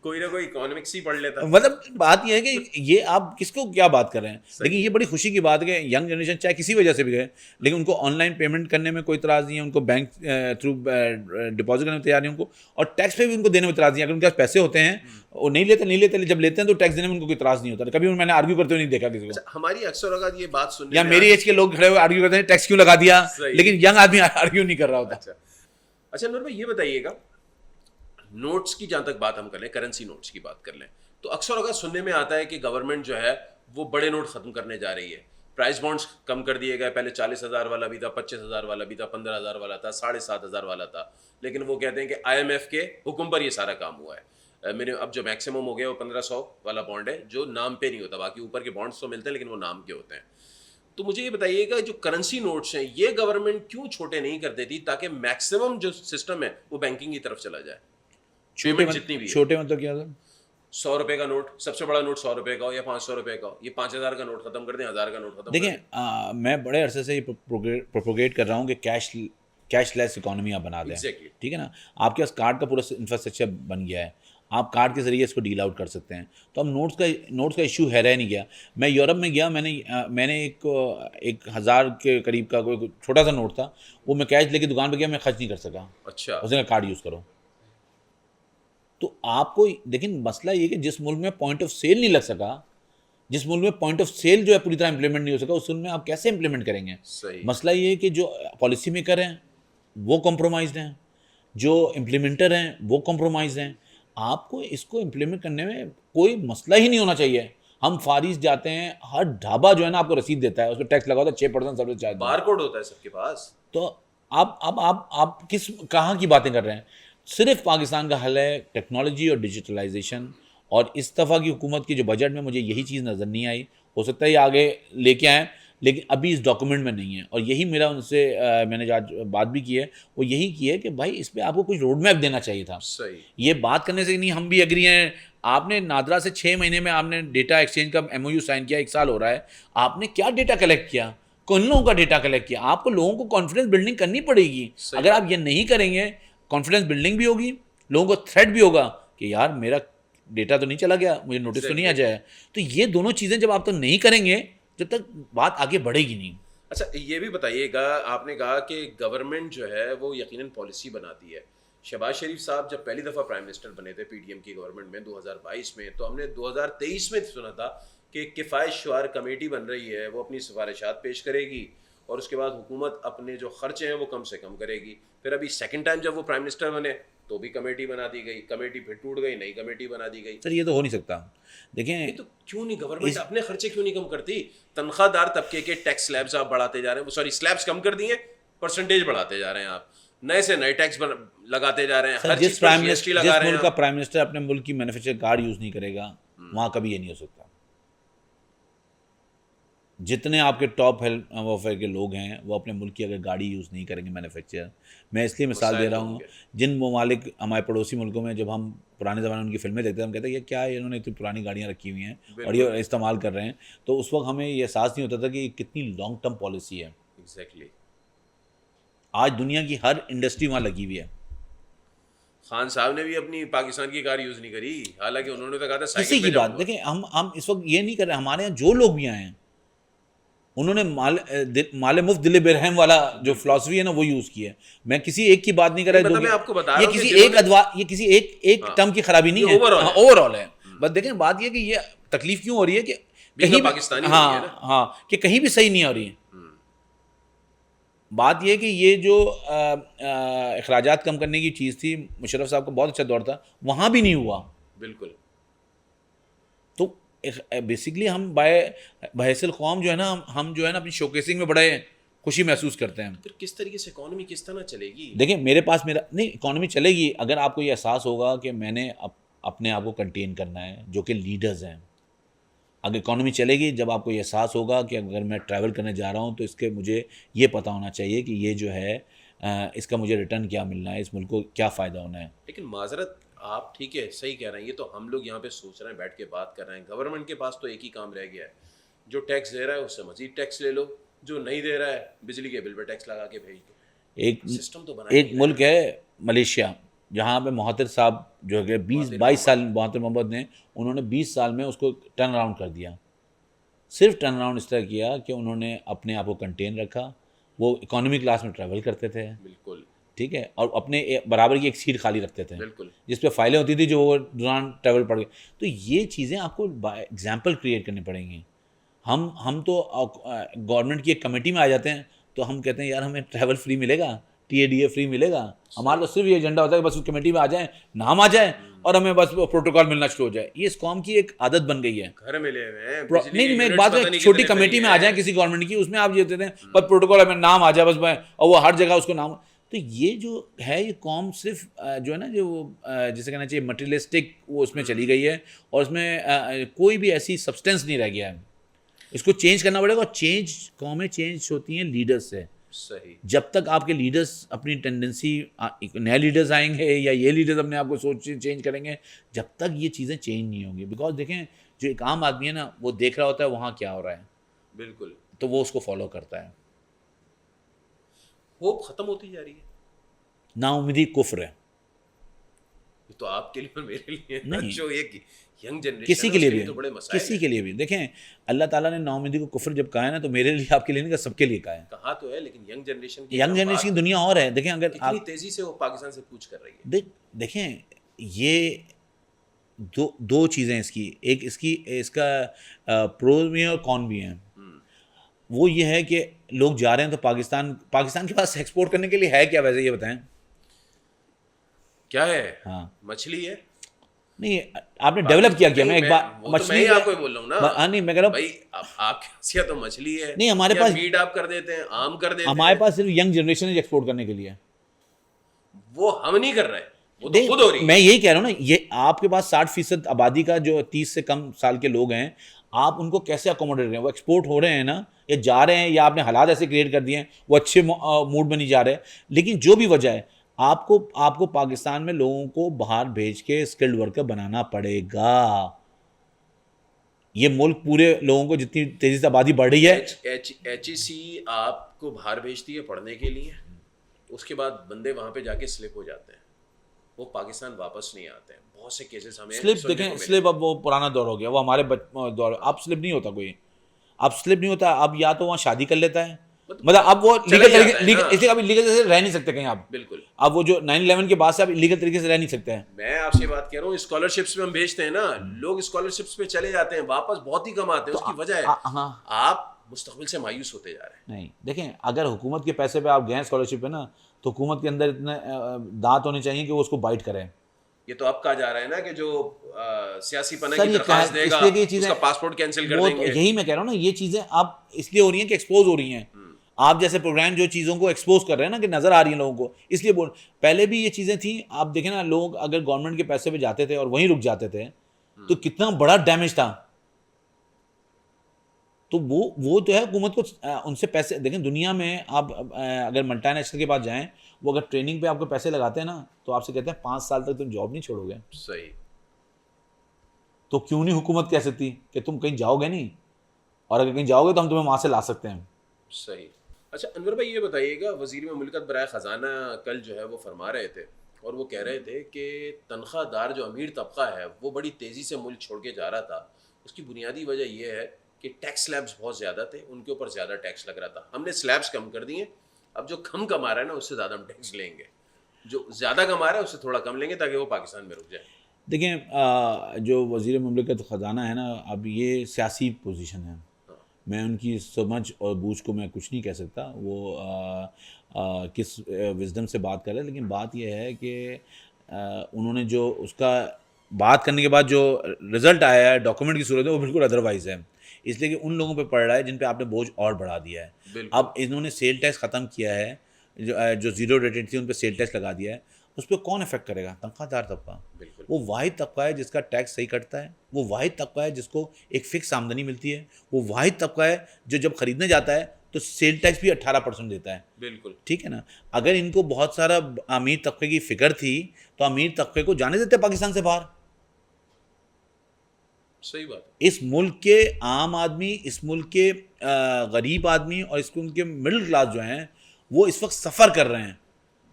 کوئی نہ کوئی اکانومکس ہی پڑھ لیتا. مطلب بات یہ ہے کہ یہ آپ کس کو کیا بات کر رہے ہیں. لیکن یہ بڑی خوشی کی بات ہے کہ ینگ جنریشن چاہے کسی وجہ سے بھی گئے, لیکن ان کو آن لائن پیمنٹ کرنے میں کوئی اعتراض نہیں ہے, ان کو بینک تھرو ڈپازٹ کرنے میں تیار نہیں ان کو, اور ٹیکس پہ بھی ان کو دینے میں اعتراض نہیں ہے. اگر ان کے پاس پیسے ہوتے ہیں وہ نہیں لیتے, جب لیتے ہیں تو ٹیکس دینے میں ان کو کوئی اعتراض نہیں ہوتا. کبھی میں نے آرگیو کرتے ہوئے نہیں دیکھا کسی کو. ہماری اکثر اوقات یہ بات سننے یا میری ایج کے لوگ کھڑے ہوئے آرگیو کرتے ہیں ٹیکس کیوں لگا دیا, لیکن ینگ آدمی آرگیو نہیں کر رہا ہوتا. اچھا نور بھائی یہ بتائیے گا, نوٹس کی جہاں تک بات ہم کر لیں, کرنسی نوٹس کی بات کر لیں, تو اکثر اوقات سننے میں آتا ہے کہ گورنمنٹ جو ہے وہ بڑے نوٹ ختم کرنے جا رہی ہے. پرائز بانڈس کم کر دیے گئے, پہلے 40,000 والا بھی تھا, 25,000 والا بھی تھا, 15,000 والا تھا, 7,500 والا تھا. لیکن وہ کہتے ہیں کہ IMF کے حکم پر یہ سارا کام ہوا ہے. میرے اب جو میکسیمم ہو گیا وہ 1,500 والا بانڈ ہے جو نام پہ نہیں ہوتا, باقی اوپر کے بانڈس تو ملتے ہیں لیکن وہ نام کے ہوتے ہیں. تو مجھے یہ بتائیے گا جو کرنسی نوٹس ہیں یہ گورنمنٹ کیوں چھوٹے نہیں کر دیتی تاکہ میکسیمم جو سسٹم ہے وہ بینکنگ کی طرف چلا جائے. چھوٹے مطلب کیا تھا, 100 روپے کا نوٹ, سب سے بڑا نوٹ 100 روپے کا ہو یا 500 روپے کا ہو, یہ 5,000 کا نوٹ ختم کر دیں, 1,000 کا نوٹ ختم. دیکھیں میں بڑے عرصے سے یہ پروپوگیٹ کر رہا ہوں کہ کیش لیس اکانومی آپ بنا دیں, ٹھیک ہے نا. آپ کے پاس کارڈ کا پورا انفراسٹرکچر بن گیا ہے, آپ کارڈ کے ذریعے اس کو ڈیل آؤٹ کر سکتے ہیں. تو اب نوٹس کا ایشو ہے رہ نہیں گیا. میں یورپ میں گیا, میں نے ایک 1000 کے قریب کا کوئی چھوٹا سا نوٹ تھا, وہ میں کیش لے کے دکان پہ گیا, میں خرچ نہیں کر سکا, اچھا اس نے کارڈ یوز کرو. تو آپ کو دیکھیں مسئلہ یہ کہ جس ملک میں پوائنٹ آف سیل نہیں لگ سکا, جس ملک میں پوائنٹ آف سیل جو ہے پوری طرح امپلیمنٹ نہیں ہو سکا, اس ملک میں آپ کیسے امپلیمنٹ کریں گے؟ صحیح. مسئلہ یہ ہے کہ جو پالیسی میکر ہیں وہ کمپرومائزڈ ہیں, جو امپلیمنٹر ہیں وہ کمپرومائزڈ ہیں. آپ کو اس کو امپلیمنٹ کرنے میں کوئی مسئلہ ہی نہیں ہونا چاہیے. ہم فارس جاتے ہیں, ہر ڈھابا جو ہے نا آپ کو رسید دیتا ہے, اس پہ ٹیکس لگا ہوتا ہے 6% سروس چارج. بار کوڈ ہوتا ہے سب کے پاس. تو آپ کہاں کی باتیں کر رہے ہیں؟ صرف پاکستان کا حل ہے ٹیکنالوجی اور ڈیجیٹلائزیشن. اور اس دفعہ کی حکومت کی جو بجٹ میں مجھے یہی چیز نظر نہیں آئی, ہو سکتا ہے یہ آگے لے کے آئیں, لیکن ابھی اس ڈاکومنٹ میں نہیں ہے. اور یہی میرا ان سے میں نے آج بات بھی کی ہے, وہ یہی کی ہے کہ بھائی اس پہ آپ کو کچھ روڈ میپ دینا چاہیے تھا. صحیح. یہ بات کرنے سے نہیں, ہم بھی ایگری ہیں. آپ نے نادرا سے 6 مہینے میں آپ نے ڈیٹا ایکسچینج کا MOU سائن کیا, 1 سال ہو رہا ہے, آپ نے کیا ڈیٹا کلیکٹ کیا, کن لوگوں کا ڈیٹا کلیکٹ کیا؟ آپ کو لوگوں کو کانفیڈنس بلڈنگ کرنی پڑے گی. اگر آپ یہ نہیں کریں گے, کانفیڈنس بلڈنگ بھی ہوگی, لوگوں کو تھریٹ بھی ہوگا کہ یار میرا ڈیٹا تو نہیں چلا گیا, مجھے نوٹس تو نہیں آ جائے. تو یہ دونوں چیزیں جب آپ تو نہیں کریں گے, جب تک بات آگے بڑھے گی نہیں. اچھا یہ بھی بتائیے گا, آپ نے کہا کہ گورنمنٹ جو ہے وہ یقیناً پالیسی بناتی ہے. شہباز شریف صاحب جب پہلی دفعہ پرائم منسٹر بنے تھے PDM کی گورنمنٹ میں 2022 میں, تو ہم نے 2023 میں سنا تھا کہ کفایت شعار کمیٹی بن رہی ہے, وہ اپنی سفارشات پیش کرے گی اور اس کے بعد حکومت اپنے جو خرچے ہیں وہ کم سے کم کرے گی. پھر ابھی سیکنڈ ٹائم جب وہ پرائم منسٹر بنے تو بھی کمیٹی بنا دی گئی, کمیٹی پھر ٹوٹ گئی, نئی کمیٹی بنا دی گئی. سر یہ تو ہو نہیں سکتا. دیکھیں تو کیوں نہیں گورنمنٹ اپنے خرچے کیوں نہیں کم کرتی؟ تنخواہ دار طبقے کے ٹیکس سلیبس آپ بڑھاتے جا رہے ہیں, سوری سلیبس کم کر دیے, پرسنٹیج بڑھاتے جا رہے ہیں, آپ نئے سے نئے ٹیکس لگاتے جا رہے ہیں, ہر چیز پر GST لگا رہے ہیں. جس ملک کا پرائم منسٹر اپنے ملک کی مینوفیکچر کارڈ یوز نہیں کرے گا, وہاں کبھی یہ نہیں ہو سکتا. جتنے آپ کے ٹاپ ویلفیئر کے لوگ ہیں وہ اپنے ملک کی اگر گاڑی یوز نہیں کریں گے مینوفیکچر, میں اس لیے مثال دے رہا ہوں, جن ممالک ہمارے پڑوسی ملکوں میں جب ہم پرانے زمانے میں ان کی فلمیں دیکھتے ہیں, ہم کہتے ہیں یہ کیا ہے, انہوں نے اتنی پرانی گاڑیاں رکھی ہوئی ہیں اور یہ استعمال کر رہے ہیں. تو اس وقت ہمیں یہ احساس نہیں ہوتا تھا کہ یہ کتنی لانگ ٹرم پالیسی ہے. ایگزیکٹلی. آج دنیا کی ہر انڈسٹری وہاں لگی ہوئی ہے. خان صاحب نے بھی اپنی پاکستان کی کار یوز نہیں کری, حالانکہ انہوں نے تو کہا تھا کسی سائیکل کی پہ بات جاؤں گا. دیکھیں, ہم اس وقت یہ نہیں کر رہے. ہمارے یہاں جو لوگ بھی آئے ہیں انہوں نے مال مفت دل برہم والا جو فلاسفی ہے نا وہ یوز کی ہے. میں کسی ایک کی بات نہیں کر رہا, میں آپ کو بتا رہا یہ ہوں کسی ایک ادوا, یہ کسی ایک ٹرم کی خرابی نہیں ہے, اوور آل ہے. بس دیکھیں بات یہ کہ یہ تکلیف کیوں ہو رہی ہے کہ کہیں پاکستانی, ہاں کہ کہیں بھی صحیح نہیں ہو رہی ہے. بات یہ کہ یہ جو اخراجات کم کرنے کی چیز تھی, مشرف صاحب کا بہت اچھا دور تھا, وہاں بھی نہیں ہوا. بالکل. تو بیسکلی ہم بحیث القوم جو ہے نا, ہم جو ہے نا اپنی شوکیسنگ میں بڑے خوشی محسوس کرتے ہیں. پھر کس طریقے سے اکانومی کس طرح چلے گی؟ دیکھیں میرے پاس نہیں اکانومی چلے گی اگر آپ کو یہ احساس ہوگا کہ میں نے اپنے آپ کو کنٹین کرنا ہے, جو کہ لیڈرز ہیں. اگر اکانومی چلے گی جب آپ کو یہ احساس ہوگا کہ اگر میں ٹریول کرنے جا رہا ہوں تو اس کے مجھے یہ پتہ ہونا چاہیے کہ یہ جو ہے اس کا مجھے ریٹرن کیا ملنا ہے, اس ملک کو کیا فائدہ ہونا ہے. لیکن معذرت, آپ ٹھیک ہے صحیح کہہ رہے ہیں, یہ تو ہم لوگ یہاں پہ سوچ رہے ہیں, بیٹھ کے بات کر رہے ہیں. گورنمنٹ کے پاس تو ایک ہی کام رہ گیا ہے, جو ٹیکس دے رہا ہے اس سے مزید ٹیکس لے لو, جو نہیں دے رہا ہے بجلی کے بل پہ ٹیکس لگا کے بھیج دو. سسٹم تو بنا. ایک ملک ہے ملیشیا, جہاں پہ مہاتر صاحب جو ہے 22 سال, مہاتر محمد نے, انہوں نے 20 سال میں اس کو ٹرن اراؤنڈ کر دیا. صرف ٹرن اراؤنڈ اس طرح کیا کہ انہوں نے اپنے آپ کو کنٹین رکھا. وہ اکانومی کلاس میں ٹریول کرتے تھے, بالکل ٹھیک ہے, اور اپنے برابر کی ایک سیٹ خالی رکھتے تھے, بالکل, جس پہ فائلیں ہوتی تھی جو وہ دوران ٹریول پڑ گئے. تو یہ چیزیں آپ کو ایگزامپل کریٹ کرنی پڑیں گی. ہم تو گورنمنٹ کی ایک کمیٹی میں آ جاتے ہیں تو ہم کہتے ہیں یار ہمیں ٹریول فری ملے گا, TADA فری ملے گا. ہمارا تو صرف یہ ایجنڈا ہوتا ہے کہ بس اس کمیٹی میں آ جائیں, نام آ جائے اور ہمیں بس پروٹوکول ملنا شروع ہو جائے. یہ اس قوم کی ایک عادت بن گئی ہے. گھر ملے ہوئے ہیں, نہیں میں ایک بات ہے, چھوٹی کمیٹی میں آ جائیں کسی گورنمنٹ کی, اس میں آپ یہ دیتے ہیں بس پروٹوکول ہمیں نام آ جائے بس, میں اور وہ ہر جگہ اس کو نام. تو یہ جو ہے یہ قوم صرف جو ہے نا جو جسے کہنا چاہیے مٹیریلسٹک, وہ اس میں چلی گئی ہے, اور اس میں کوئی بھی ایسی سبسٹینس نہیں رہ گیا ہے. اس کو چینج کرنا پڑے گا, اور قومیں چینج ہوتی ہیں لیڈرز سے. صحیح. جب تک آپ کے لیڈرز اپنی ٹینڈنسی, نئے لیڈرز آئیں گے یا یہ لیڈرز اپنے آپ کو سوچ چینج کریں گے, جب تک یہ چیزیں چینج نہیں ہوں گی. بیکاز دیکھیں جو ایک عام آدمی ہے نا, وہ دیکھ رہا ہوتا ہے وہاں کیا ہو رہا ہے, بالکل, تو وہ اس کو فالو کرتا ہے. ہوپ ختم ہوتی جا رہی ہے, نا امیدی کفر ہے. تو آپ کے لیے اور میرے لیے نہیں، جو ایک ینگ جنریشن کسی کے لیے بھی تو بڑے مسائل کسی کے لیے بھی دیکھیں اللہ تعالیٰ نے ناامیدی کو کفر جب کہا ہے نا تو میرے لیے آپ کے لیے نہیں کہا، سب کے لیے کہا ہے. کہا تو ہے، لیکن ینگ جنریشن کی ینگ جنریشن کی دنیا اور ہے. دیکھیں اگر کتنی تیزی سے وہ پاکستان سے کوچ کر رہی ہے. دیکھیں یہ دو چیزیں اس کی، ایک اس کا پروز بھی ہیں اور کون بھی ہیں. وہ یہ ہے کہ لوگ جا رہے ہیں تو پاکستان کے پاس ایکسپورٹ کرنے کے لیے ہے کیا ویسے، یہ بتائیں. کیا ہے؟ ہاں مچھلی ہے. نہیں آپ نے ڈیولپ کیا میں ایک بات مچھلی آپ کو بول رہا ہوں نا. ہاں نہیں میں کہہ رہا ہوں بھائی آپ کے پاس یا تو مچھلی ہے، نہیں ہمارے پاس میٹ آپ کر دیتے ہیں، عام کر دیتے ہیں. ہمارے پاس صرف ینگ جنریشن ہے ایکسپورٹ کرنے کے لیے. وہ ہم نہیں کر رہے، وہ تو خود ہو رہی ہے. میں یہی کہہ رہا ہوں نا، یہ آپ کے پاس 60% آبادی کا جو 30 سے کم سال کے لوگ ہیں، آپ ان کو کیسے اکوموڈیٹ کریں؟ وہ ایکسپورٹ ہو رہے ہیں نا، یا جا رہے ہیں، یا آپ نے حالات ایسے کریٹ کر دیے ہیں وہ اچھے موڈ میں نہیں جا رہے. لیکن جو بھی وجہ ہے، آپ کو پاکستان میں لوگوں کو باہر بھیج کے اسکلڈ ورکر بنانا پڑے گا. یہ ملک پورے لوگوں کو جتنی تیزی سے آبادی بڑھ رہی ہے. ایچ ای سی آپ کو باہر بھیجتی ہے پڑھنے کے لیے، اس کے بعد بندے وہاں پہ جا کے سلپ ہو جاتے ہیں، وہ پاکستان واپس نہیں آتے ہیں. بہت سے کیسز ہمیں سلپ دیکھیں، سلپ اب وہ پرانا دور ہو گیا، وہ ہمارے دور. اب سلپ نہیں ہوتا کوئی، اب سلپ نہیں ہوتا. اب یا تو وہاں شادی کر لیتا ہے، مطلب اب وہ لیگل طریقے، اس لیے ابھی لیگل سے رہ نہیں سکتے کہیں آپ. بالکل. اب وہ جو 9/11 کے بعد سے اب لیگل طریقے سے رہ نہیں سکتے ہیں. میں آپ سے بات کر رہا ہوں، اسکالرشپس میں ہم بھیجتے ہیں نا لوگ، اسکالرشپس پہ چلے جاتے ہیں، واپس بہت ہی کم آتے ہیں. اس کی وجہ ہے آپ مستقبل سے مایوس ہوتے جا رہے ہیں. نہیں دیکھیں، اگر حکومت کے پیسے پہ آپ گئے اسکالرشپ پہ نا، تو حکومت کے اندر اتنے دانت ہونے چاہیے کہ وہ اس کو بائٹ کریں. یہ تو اب کہا جا رہا ہے نا کہ جو سیاسی پناہ کی درخواست دے گا اس کا پاسپورٹ کینسل کر دیں گے. یہی میں کہہ رہا ہوں نا، یہ چیزیں اب اس لیے ہو رہی ہیں کہ ایکسپوز ہو رہی ہیں. آپ جیسے پروگرام جو چیزوں کو ایکسپوز کر رہے ہیں نا، کہ نظر آ رہی ہیں لوگوں کو، اس لیے پہلے بھی یہ چیزیں تھیں. آپ دیکھیں نا، لوگ اگر گورنمنٹ کے پیسے پہ جاتے تھے اور وہیں رک جاتے تھے تو کتنا بڑا ڈیمیج تھا. تو وہ جو ہے حکومت کو ان سے پیسے، دیکھیں دنیا میں آپ اگر ملٹی نیشنل کے پاس جائیں، وہ اگر ٹریننگ پہ آپ کو پیسے لگاتے ہیں نا، تو آپ سے کہتے ہیں 5 سال تک تم جاب نہیں چھوڑو گے. صحیح. تو کیوں نہیں حکومت کہہ سکتی کہ تم کہیں جاؤ گے نہیں، اور اگر کہیں جاؤ گے تو ہم تمہیں وہاں سے لا سکتے ہیں. صحیح. اچھا انور بھائی یہ بتائیے گا، وزیر مملکت برائے خزانہ کل جو ہے وہ فرما رہے تھے اور وہ کہہ رہے تھے کہ تنخواہ دار جو امیر طبقہ ہے وہ بڑی تیزی سے ملک چھوڑ کے جا رہا تھا. اس کی بنیادی وجہ یہ ہے کہ ٹیکس سلیبس بہت زیادہ تھے، ان کے اوپر زیادہ ٹیکس لگ رہا تھا. ہم نے سلیبس کم کر دیے، اب جو کم کما رہا ہے نا اس سے زیادہ ہم ٹیکس لیں گے، جو زیادہ کما رہا ہے اس سے تھوڑا کم لیں گے تاکہ وہ پاکستان میں رک جائے. دیکھیں جو وزیر مملکت خزانہ ہے نا، اب یہ سیاسی پوزیشن ہے، میں ان کی سمجھ اور بوجھ کو میں کچھ نہیں کہہ سکتا وہ کس وزڈم سے بات کر رہے ہیں. لیکن بات یہ ہے کہ انہوں نے جو اس کا بات کرنے کے بعد جو رزلٹ آیا ہے ڈاکومنٹ کی صورت میں، وہ بالکل ادروائز ہے. اس لیے کہ ان لوگوں پہ پڑ رہا ہے جن پہ آپ نے بوجھ اور بڑھا دیا ہے. اب انہوں نے سیل ٹیکس ختم کیا ہے، جو زیرو ریٹڈ تھی ان پہ سیل ٹیکس لگا دیا ہے. اس پہ کون افیکٹ کرے گا؟ تنخواہ دار طبقہ. وہ واحد طبقہ ہے جس کا ٹیکس صحیح کٹتا ہے، وہ واحد طبقہ ہے جس کو ایک فکس آمدنی ملتی ہے، وہ واحد طبقہ ہے جو جب خریدنے جاتا ہے تو سیل ٹیکس بھی 18% دیتا ہے. بالکل ٹھیک ہے نا. اگر ان کو بہت سارا امیر طبقے کی فکر تھی تو امیر طبقے کو جانے دیتے پاکستان سے باہر. صحیح بات. اس ملک کے عام آدمی، اس ملک کے غریب آدمی اور اس ملک کے مڈل کلاس جو ہیں، وہ اس وقت سفر کر رہے ہیں.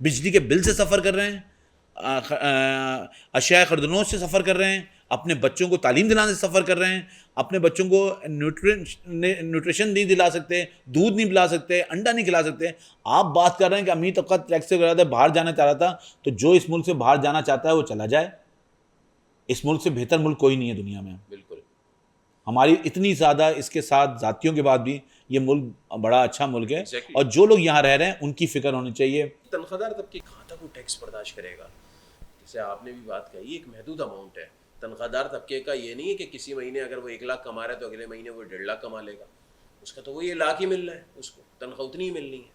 بجلی کے بل سے سفر کر رہے ہیں، اشیاء خریدنوں سے سفر کر رہے ہیں، اپنے بچوں کو تعلیم دلانے سے سفر کر رہے ہیں، اپنے بچوں کو نیوٹریشن نہیں دلا سکتے، دودھ نہیں پلا سکتے، انڈا نہیں کھلا سکتے. آپ بات کر رہے ہیں کہ امیر طبقہ ٹیکس سے کر رہا تھا، باہر جانا چاہ رہا تھا. تو جو اس ملک سے باہر جانا چاہتا ہے وہ چلا جائے. اس ملک سے بہتر ملک کوئی نہیں ہے دنیا میں. بالکل. ہماری اتنی زیادہ اس کے ساتھ ذاتیوں کے بعد بھی یہ ملک بڑا اچھا ملک ہے. اور جو لوگ یہاں رہ رہے ہیں ان کی فکر ہونی چاہیے. تنخواہ دار طبقے کہاں تک وہ ٹیکس برداشت کرے گا؟ جیسے آپ نے بھی بات کہی، ایک محدود اماؤنٹ ہے. تنخواہ دار طبقے کا یہ نہیں ہے کہ کسی مہینے اگر وہ 1 لاکھ کما رہا ہے تو اگلے مہینے وہ 1.5 لاکھ کما لے گا. اس کا تو وہ 1 لاکھ ہی مل رہا ہے، اس کو تنخواہ اتنی ہی ملنی ہے.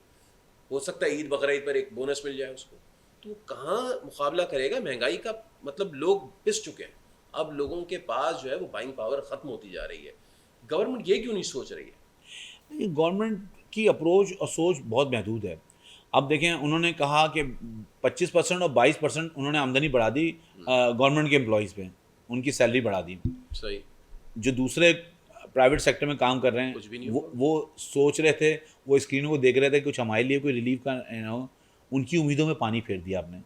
ہو سکتا ہے عید بقرعید پر ایک بونس مل جائے اس کو. تو کہاں مقابلہ کرے گا؟ مہنگائی کا مطلب لوگ پس چکے ہیں. اب لوگوں کے پاس جو ہے وہ بائنگ پاور ختم ہوتی جا رہی ہے. گورنمنٹ یہ کیوں نہیں سوچ رہی ہے؟ گورنمنٹ کی اپروچ اور سوچ بہت محدود ہے. اب دیکھیں انہوں نے کہا کہ 25% اور 22% انہوں نے آمدنی بڑھا دی گورنمنٹ کے امپلائیز پہ، ان کی سیلری بڑھا دی. صحیح. جو دوسرے پرائیویٹ سیکٹر میں کام کر رہے ہیں وہ سوچ رہے تھے، وہ اسکرینوں کو دیکھ رہے تھے کچھ ہمارے لیے کوئی ریلیف کا، ان کی امیدوں میں پانی پھیر دیا آپ نے.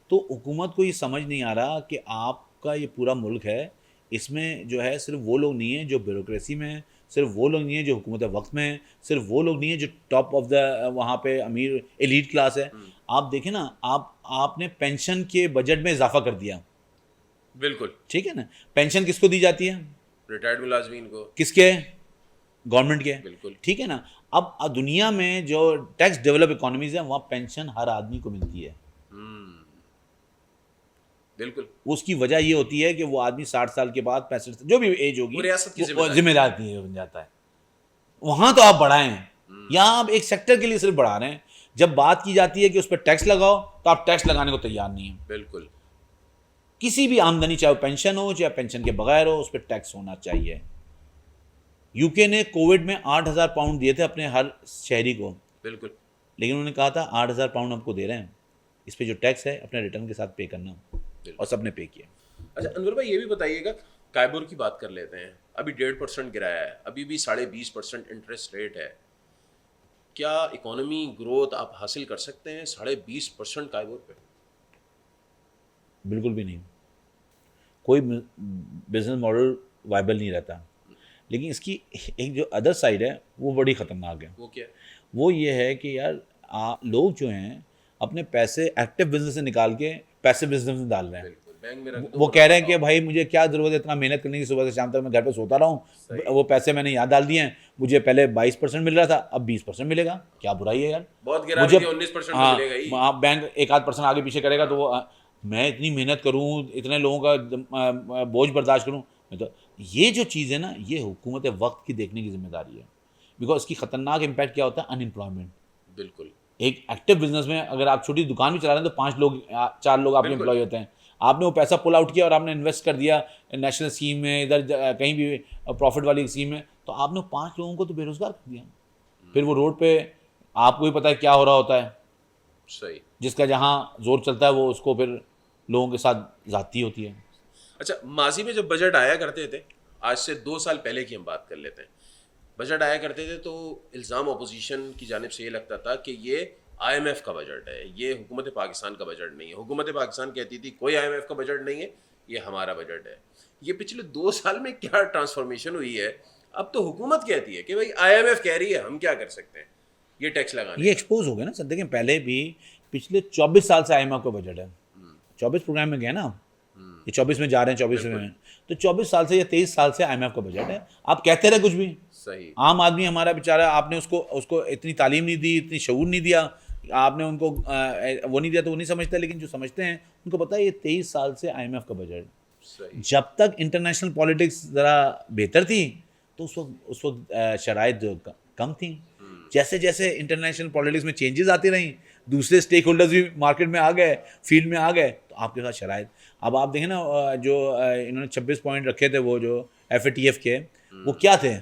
تو حکومت کو یہ سمجھ نہیں آ رہا کہ آپ کا یہ پورا ملک ہے، اس میں جو ہے صرف وہ لوگ نہیں ہیں جو بیوروکریسی میں ہیں، صرف وہ لوگ نہیں ہیں جو حکومت وقت میں ہیں، صرف وہ لوگ نہیں ہیں جو ٹاپ آف دا وہاں پہ امیر ایلیٹ کلاس ہے. آپ دیکھیں نا، آپ نے پینشن کے بجٹ میں اضافہ کر دیا. بالکل ٹھیک ہے نا، پینشن کس کو دی جاتی ہے؟ ریٹائرڈ ملازمین کو. کس کے؟ گورنمنٹ کے. بالکل ٹھیک ہے نا. اب دنیا میں جو ٹیکس ڈیولپ اکانومیز ہیں وہاں پینشن ہر آدمی کو ملتی ہے. بالکل اس کی وجہ یہ ہوتی ہے کہ وہ آدمی 60 سال کے بعد 65 جو بھی ایج ہوگی وہ ریاست کی وہ ذمہ دار بن جاتا ہے. وہاں تو آپ بڑھائیں، یہاں آپ ایک سیکٹر کے لیے صرف بڑھا رہے ہیں. جب بات کی جاتی ہے کہ اس پہ ٹیکس لگاؤ تو آپ ٹیکس لگانے کو تیار نہیں ہیں. بالکل کسی بھی آمدنی، چاہے وہ پینشن ہو چاہے پینشن کے بغیر ہو، اس پہ ٹیکس ہونا چاہیے. یو کے نے کووڈ میں 8,000 پاؤنڈ دیے تھے اپنے ہر شہری کو. بالکل لیکن انہوں نے کہا تھا 8,000 پاؤنڈ ہم کو دے رہے ہیں، اس پہ جو ٹیکس ہے اپنے ریٹرن کے ساتھ پے کرنا، اور سب نے پے کیا. اچھا انور بھائی یہ بھی بتائیے گا، کائبور کی بات کر لیتے ہیں. ابھی 1.5% گرایا ہے، ابھی بھی 20.5% انٹرسٹ ریٹ ہے. کیا اکانومی گروتھ آپ حاصل کر سکتے ہیں 20.5% کائبور پہ؟ بالکل بھی نہیں. کوئی بزنس ماڈل وائبل نہیں رہتا. لیکن اس کی ایک جو ادر سائڈ ہے وہ بڑی خطرناک ہے. وہ کیا؟ وہ یہ ہے کہ یار لوگ جو ہیں اپنے پیسے ایکٹیو بزنس سے نکال کے پیسے بزنس میں ڈال رہے ہیں. بینک میں رکھ دو. وہ کہہ رہے ہیں کہ بھائی مجھے کیا ضرورت ہے اتنا محنت کرنے کی، صبح سے شام تک میں گھر پہ سوتا رہا ہوں، وہ پیسے میں نے یہاں ڈال دیے ہیں، مجھے پہلے 22% مل رہا تھا اب 20% ملے گا. کیا برائی ہے یار؟ بہت گرا بھی 19% ملے گا ہی. ہاں بینک 1-8% آگے پیچھے کرے گا تو وہ میں اتنی محنت کروں، اتنے لوگوں کا بوجھ برداشت کروں. تو یہ جو چیز ہے نا، یہ حکومت وقت کی دیکھنے کی ذمہ داری ہے. بیکاز اس کی خطرناک امپیکٹ کیا ہوتا ہے؟ ان امپلائمنٹ. بالکل ایک ایکٹیو بزنس میں اگر آپ چھوٹی دکان بھی چلا رہے ہیں تو 5 لوگ 4 لوگ آپ کے امپلائی ہوتے ہیں. آپ نے وہ پیسہ پل آؤٹ کیا اور آپ نے انویسٹ کر دیا نیشنل اسکیم میں، ادھر کہیں بھی پروفٹ والی اسکیم میں، تو آپ نے 5 لوگوں کو تو بے روزگار کر دیا. پھر وہ روڈ پہ آپ کو بھی پتہ ہے کیا ہو رہا ہوتا ہے. صحیح. جس کا جہاں زور چلتا ہے وہ اس کو پھر لوگوں کے ساتھ زیادتی ہوتی ہے. اچھا ماضی میں جب بجٹ آیا کرتے تھے، آج سے 2 سال پہلے کی ہم بات کر لیتے ہیں، بجٹ آیا کرتے تھے تو الزام اپوزیشن کی جانب سے یہ لگتا تھا کہ یہ IMF کا بجٹ ہے، یہ حکومت پاکستان کا بجٹ نہیں ہے. حکومت پاکستان کہتی تھی کوئی IMF کا بجٹ نہیں ہے، یہ ہمارا بجٹ ہے. یہ پچھلے 2 سال میں کیا ٹرانسفارمیشن ہوئی ہے؟ اب تو حکومت کہتی ہے کہ بھائی IMF کہہ رہی ہے، ہم کیا کر سکتے ہیں یہ ٹیکس لگانے. یہ ایکسپوز ہو گیا نا سر. دیکھیں پہلے بھی پچھلے 24 سال سے IMF کا بجٹ ہے. 24 پروگرام میں گئے نا، یہ 24 میں جا رہے ہیں، 24 میں، تو 24 سال سے یا 23 سال سے IMF کا بجٹ ہے. آپ کہتے رہے کچھ بھی. صحیح. عام آدمی ہمارا بیچارہ، آپ نے اس کو اتنی تعلیم نہیں دی، اتنی شعور نہیں دیا، آپ نے ان کو وہ نہیں دیا تو وہ نہیں سمجھتا. لیکن جو سمجھتے ہیں ان کو پتہ ہے یہ 23 سال سے IMF کا بجٹ. جب تک انٹرنیشنل پالیٹکس ذرا بہتر تھی تو اس وقت شرائط کم تھیں. جیسے جیسے انٹرنیشنل پالیٹکس میں چینجز آتی رہیں، دوسرے اسٹیک ہولڈرز بھی مارکیٹ میں آ گئے، فیلڈ میں آ گئے، تو آپ کے ساتھ شرائط. اب آپ دیکھیں نا جو انہوں نے 26 پوائنٹ رکھے تھے وہ جو FATF کے، وہ کیا تھے؟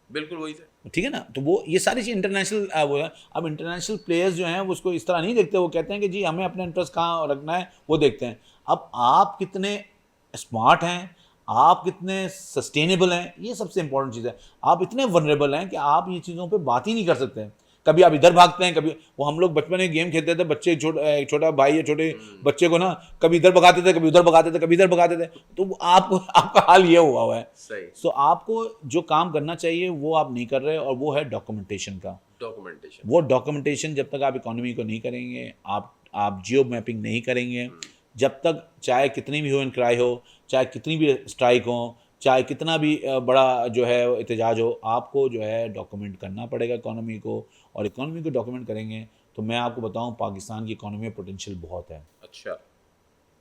بالکل وہی تھے. ٹھیک ہے نا. تو وہ یہ ساری چیز انٹرنیشنل وہ ہے. اب انٹرنیشنل پلیئرز جو ہیں وہ اس کو اس طرح نہیں دیکھتے، وہ کہتے ہیں کہ جی ہمیں اپنا انٹرسٹ کہاں رکھنا ہے وہ دیکھتے ہیں. اب آپ کتنے اسمارٹ ہیں، آپ کتنے سسٹینیبل ہیں، یہ سب سے امپورٹنٹ چیز ہے. آپ اتنے ونریبل ہیں کہ آپ یہ چیزوں پہ بات ہی نہیں کر سکتے. کبھی آپ ادھر بھاگتے ہیں، کبھی وہ ہم لوگ بچپن میں گیم کھیلتے تھے، بچے چھوٹا بھائی یا چھوٹے بچے کو نا کبھی ادھر بھگاتے تھے، کبھی ادھر بھگاتے تھے، کبھی ادھر بھگاتے تھے. تو آپ کا حال یہ ہوا ہے. سو آپ کو جو کام کرنا چاہیے وہ آپ نہیں کر رہے، اور وہ ہے ڈاکومنٹیشن کا. وہ ڈاکومنٹیشن جب تک آپ اکانومی کو نہیں کریں گے، آپ جیو میپنگ نہیں کریں گے، جب تک چاہے کتنی بھی ہو انکرائی ہو، چاہے کتنی بھی اسٹرائک ہوں، چاہے کتنا بھی بڑا جو ہے احتجاج ہو، آپ کو جو ہے ڈاکومنٹ کرنا پڑے گا اکانومی کو. اور اکانومی کو ڈاکومنٹ کریں گے تو میں آپ کو بتاؤں پاکستان کی اکانومی میں پوٹینشیل بہت ہے. اچھا.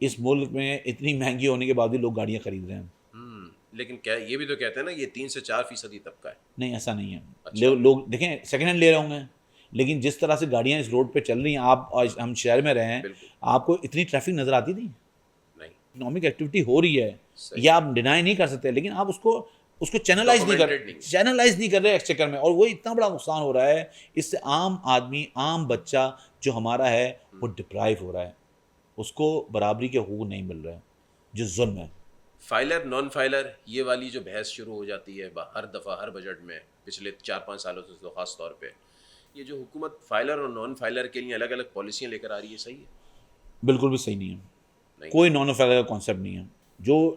اس ملک میں اتنی مہنگی ہونے کے بعد بھی لوگ گاڑیاں خرید رہے ہیں. لیکن کیا یہ بھی تو کہتے ہیں نا یہ 3 سے 4% طبقہ ہے. نہیں ایسا نہیں ہے. لوگ دیکھیں سیکنڈ ہینڈ لے رہے ہوں گے، لیکن جس طرح سے گاڑیاں اس روڈ پہ چل رہی ہیں، ہم شہر میں رہے ہیں، آپ کو اتنی ٹریفک نظر آتی تھی؟ نہیں. اکنامک ایکٹیویٹی ہو رہی ہے، یہ آپ ڈینائی نہیں کر سکتے، لیکن آپ اس کو چینلائز نہیں کر رہے ایکسچیکر میں. اور وہ اتنا بڑا نقصان ہو رہا ہے، اس سے عام آدمی، عام بچہ جو ہمارا ہے وہ ڈپرائیو ہو رہا ہے، اس کو برابری کے حقوق نہیں مل رہے، جو ظلم ہے. فائلر نان فائلر یہ والی جو بحث شروع ہو جاتی ہے ہر دفعہ ہر بجٹ میں پچھلے 4-5 سالوں سے تو خاص طور پہ، یہ جو حکومت فائلر اور نان فائلر کے لیے الگ الگ پالیسیاں لے کر آ رہی ہے، صحیح ہے؟ بالکل بھی صحیح نہیں ہے. نہیں. کوئی نان فائلر کا کانسیپٹ نہیں ہے.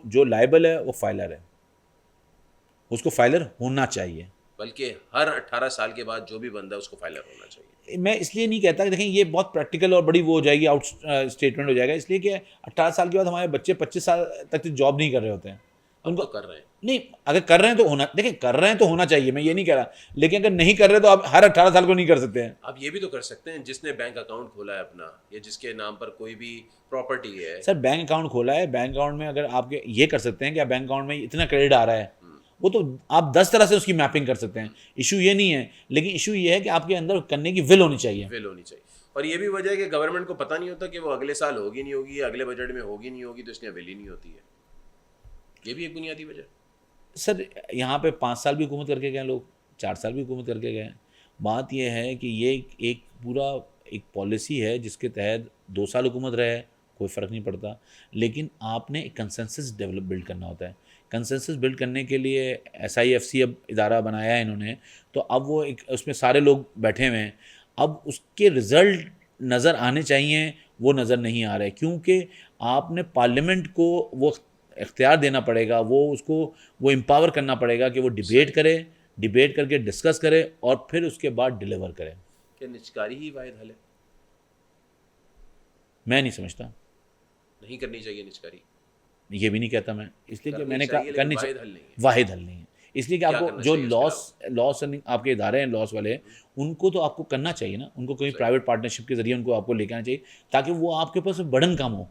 جو لائبل ہے وہ فائلر ہے, اس کو فائلر ہونا چاہیے. بلکہ ہر 18 سال کے بعد جو بھی بندہ ہے اس کو فائلر ہونا چاہیے. میں اس لیے نہیں کہتا کہ دیکھیں یہ بہت پریکٹیکل اور بڑی وہ ہو جائے گی, آؤٹ اسٹیٹمنٹ ہو جائے گا, اس لیے کہ 18 سال کے بعد ہمارے بچے 25 سال تک جاب نہیں کر رہے ہوتے ہیں. ان اب کو تو کر رہے ہیں. نہیں, اگر کر رہے ہیں تو ہونا, دیکھیں کر رہے ہیں تو ہونا چاہیے, میں یہ نہیں کہہ رہا, لیکن اگر نہیں کر رہے تو آپ ہر 18 سال کو نہیں کر سکتے ہیں. آپ یہ بھی تو کر سکتے ہیں جس نے بینک اکاؤنٹ کھولا ہے اپنا, یا جس کے نام پر کوئی بھی پراپرٹی ہے. سر بینک اکاؤنٹ کھولا ہے, بینک اکاؤنٹ میں اگر آپ کے یہ کر سکتے ہیں کہ آپ بینک اکاؤنٹ میں اتنا کریڈٹ آ رہا ہے, وہ تو آپ 10 طرح سے اس کی میپنگ کر سکتے ہیں, ایشو یہ نہیں ہے. لیکن ایشو یہ ہے کہ آپ کے اندر کرنے کی ول ہونی چاہیے. ول ہونی چاہیے. اور یہ بھی وجہ ہے کہ گورنمنٹ کو پتہ نہیں ہوتا کہ وہ اگلے سال ہوگی نہیں ہوگی, اگلے بجٹ میں ہوگی نہیں ہوگی, تو اس لیے ول ہی نہیں ہوتی ہے. یہ بھی ایک بنیادی وجہ. سر یہاں پہ 5 سال بھی حکومت کر کے گئے لوگ, 4 سال بھی حکومت کر کے گئے. بات یہ ہے کہ یہ ایک پورا ایک پالیسی ہے جس کے تحت 2 سال حکومت رہے, کوئی فرق نہیں پڑتا, لیکن آپ نے ایک کنسنسس بلڈ کرنا ہوتا ہے. کنسنسس بلڈ کرنے کے لیے SIFC اب ادارہ بنایا ہے انہوں نے, تو اب وہ ایک اس میں سارے لوگ بیٹھے ہوئے ہیں. اب اس کے رزلٹ نظر آنے چاہیے, وہ نظر نہیں آ رہے, کیونکہ آپ نے پارلیمنٹ کو وہ اختیار دینا پڑے گا, وہ اس کو وہ امپاور کرنا پڑے گا کہ وہ ڈیبیٹ کرے, ڈیبیٹ کر کے ڈسکس کرے اور پھر اس کے بعد ڈیلیور کرے. کہ نجکاری ہی واحد حل ہے؟ میں نہیں سمجھتا. نہیں کرنی چاہیے نجکاری. یہ بھی نہیں کہتا میں, اس لیے کہ میں نے کہا چاہیے کرنی لیکن چاہیے, واحد حل نہیں ہے. واحد حل نہیں ہے. اس لیے کہ آپ کیا کو کرنا جو چاہیے اس کے لاس آپ کے ادارے ہیں لاس والے, ان کو تو آپ کو کرنا چاہیے نا, ان کو کوئی پرائیویٹ پارٹنرشپ کے ذریعے ان کو آپ کو لے کے آنا چاہیے تاکہ وہ آپ کے پاس برڈن کم ہو,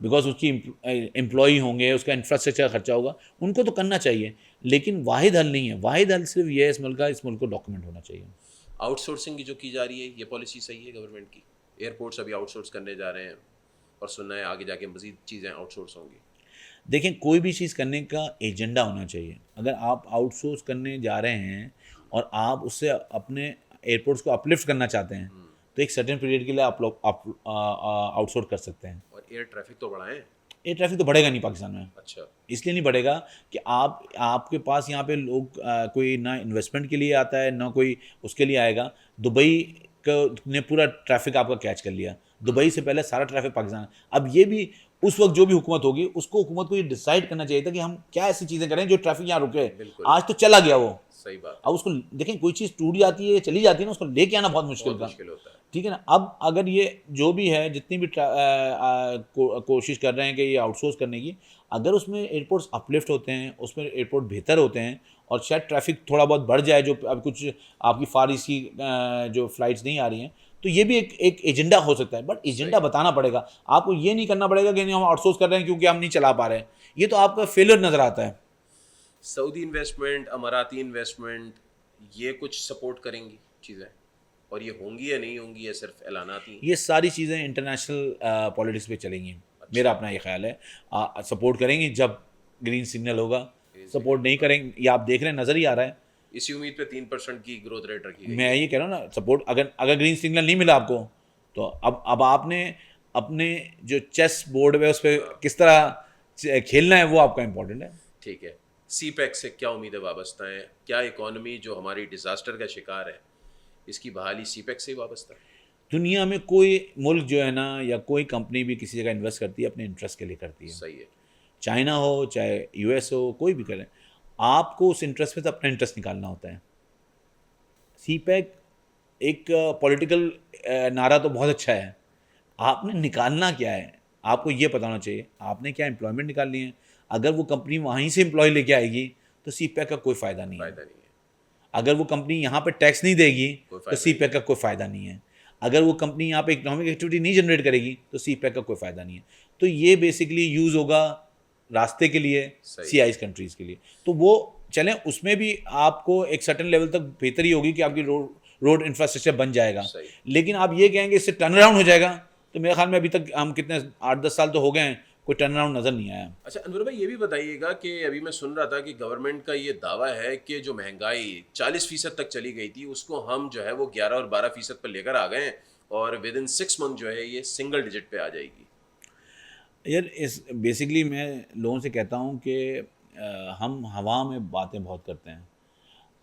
بیکاز اس کی امپلائی ہوں گے, اس کا انفراسٹرکچر کا خرچہ ہوگا, ان کو تو کرنا چاہیے. لیکن واحد حل نہیں ہے. واحد حل صرف یہ ہے اس ملک کا, اس ملک کو ڈاکومنٹ ہونا چاہیے. آؤٹ سورسنگ کی جو کی جا رہی ہے, یہ پالیسی صحیح ہے گورنمنٹ کی؟ ایئرپورٹس ابھی آؤٹ سورس کرنے جا رہے ہیں اور سننا ہے آگے جا کے مزید چیزیں آؤٹ سورس ہوں گی. دیکھیں کوئی بھی چیز کرنے کا ایجنڈا ہونا چاہیے. اگر آپ آؤٹ سورس کرنے جا رہے ہیں اور آپ اس سے اپنے ایئرپورٹس کو اپلفٹ کرنا چاہتے ہیں, تو ایک سرٹن پیریڈ کے لیے آپ لوگ آؤٹ سورس کر سکتے ہیں. اور ایئر ٹریفک تو بڑھائیں. ایئر ٹریفک تو بڑھے گا نہیں پاکستان میں. اچھا. اس لیے نہیں بڑھے گا کہ آپ کے پاس یہاں پہ لوگ کوئی نہ انویسٹمنٹ کے لیے آتا ہے, نہ کوئی اس کے لیے آئے گا. دبئی نے پورا ٹریفک آپ کا کیچ کر لیا. دبئی سے پہلے سارا ٹریفک پاکستان. اب یہ بھی اس وقت جو بھی حکومت ہوگی, اس کو حکومت کو یہ ڈیسائیڈ کرنا چاہیے تھا کہ ہم کیا ایسی چیزیں کریں جو ٹریفک یہاں رکے. آج تو چلا گیا وہ. صحیح بات. اب اس کو دیکھیں, کوئی چیز ٹوٹ جاتی ہے, چلی جاتی ہے نا, اس کو لے کے آنا بہت مشکل ہوتا ہے. ٹھیک ہے نا. اب اگر یہ جو بھی ہے, جتنی بھی کوشش کر رہے ہیں کہ یہ آؤٹ سورس کرنے کی, اگر اس میں ایئرپورٹس اپلفٹ ہوتے ہیں, اس میں ایئرپورٹ بہتر ہوتے ہیں, اور شاید ٹریفک تھوڑا بہت بڑھ جائے, جو اب کچھ آپ کی فار ایسٹ کی جو فلائٹس نہیں آ رہی ہیں, تو یہ بھی ایک ایجنڈا ہو سکتا ہے. بٹ ایجنڈا بتانا پڑے گا آپ کو. یہ نہیں کرنا پڑے گا کہ نہیں ہم آؤٹ سورس کر رہے ہیں کیونکہ ہم نہیں چلا پا رہے ہیں. یہ تو آپ کا فیلئر نظر آتا ہے. سعودی انویسٹمنٹ, اماراتی انویسٹمنٹ, یہ کچھ سپورٹ کریں گی چیزیں, اور یہ ہوں گی یا نہیں ہوں گی, یا صرف اعلانات ہی؟ یہ ساری چیزیں انٹرنیشنل پالیٹکس پہ چلیں گی. میرا اپنا یہ خیال ہے. سپورٹ کریں گی جب گرین سگنل ہوگا, سپورٹ نہیں کریں گے. یہ آپ دیکھ رہے ہیں, نظر ہی آ رہا ہے. اسی امید پہ 3% کی گروتھ ریٹ رکھی گئی. میں یہ کہہ رہا ہوں نا, سپورٹ اگر گرین سگنل نہیں ملا آپ کو, تو اب آپ نے اپنے جو چیس بورڈ پہ اس پہ کس طرح کھیلنا ہے وہ آپ کا امپورٹنٹ ہے. ٹھیک ہے. سی پیک سے کیا امیدیں وابستہ ہیں؟ کیا اکانومی جو ہماری ڈیزاسٹر کا شکار ہے, اس کی بحالی سی پیک سے ہی وابستہ ہے؟ دنیا میں کوئی ملک جو ہے نا, یا کوئی کمپنی بھی کسی جگہ انویسٹ کرتی ہے اپنے انٹرسٹ کے لیے کرتی ہے. صحیح ہے. چائنا ہو, چاہے US ہو, کوئی بھی کرے, آپ کو اس انٹرسٹ میں سے اپنا انٹرسٹ نکالنا ہوتا ہے. سی پیک ایک پولیٹیکل نعرہ تو بہت اچھا ہے, آپ نے نکالنا کیا ہے آپ کو یہ پتا ہونا چاہیے. آپ نے کیا امپلائمنٹ نکالنی ہے. اگر وہ کمپنی وہیں سے امپلائی لے کے آئے گی تو سی پیک کا کوئی فائدہ نہیں ہے. اگر وہ کمپنی یہاں پہ ٹیکس نہیں دے گی تو سی پیک کا کوئی فائدہ نہیں ہے. اگر وہ کمپنی یہاں پہ اکنامک ایکٹیویٹی نہیں جنریٹ کرے گی تو سی پیک کا کوئی فائدہ نہیں ہے. تو یہ بیسکلی یوز ہوگا راستے کے لیے, سی آئیز کنٹریز کے لیے. تو وہ چلیں, اس میں بھی آپ کو ایک سرٹن لیول تک بہتری ہوگی کہ آپ کی روڈ انفراسٹرکچر بن جائے گا. لیکن آپ یہ کہیں گے اس سے ٹرن اراؤنڈ ہو جائے گا, تو میرے خیال میں ابھی تک ہم کتنے 8-10 سال تو ہو گئے ہیں, کوئی ٹرن اراؤنڈ نظر نہیں آیا. اچھا انور بھائی, یہ بھی بتائیے گا کہ ابھی میں سن رہا تھا کہ گورنمنٹ کا یہ دعویٰ ہے کہ جو مہنگائی 40% تک چلی گئی تھی, اس کو ہم جو ہے وہ 11 اور 12% پر لے کر آ گئے ہیں, اور ود ان 6 منتھ جو ہے یہ سنگل ڈیجٹ پہ آ جائے گی. یار بیسکلی میں لوگوں سے کہتا ہوں کہ ہم ہوا میں باتیں بہت کرتے ہیں.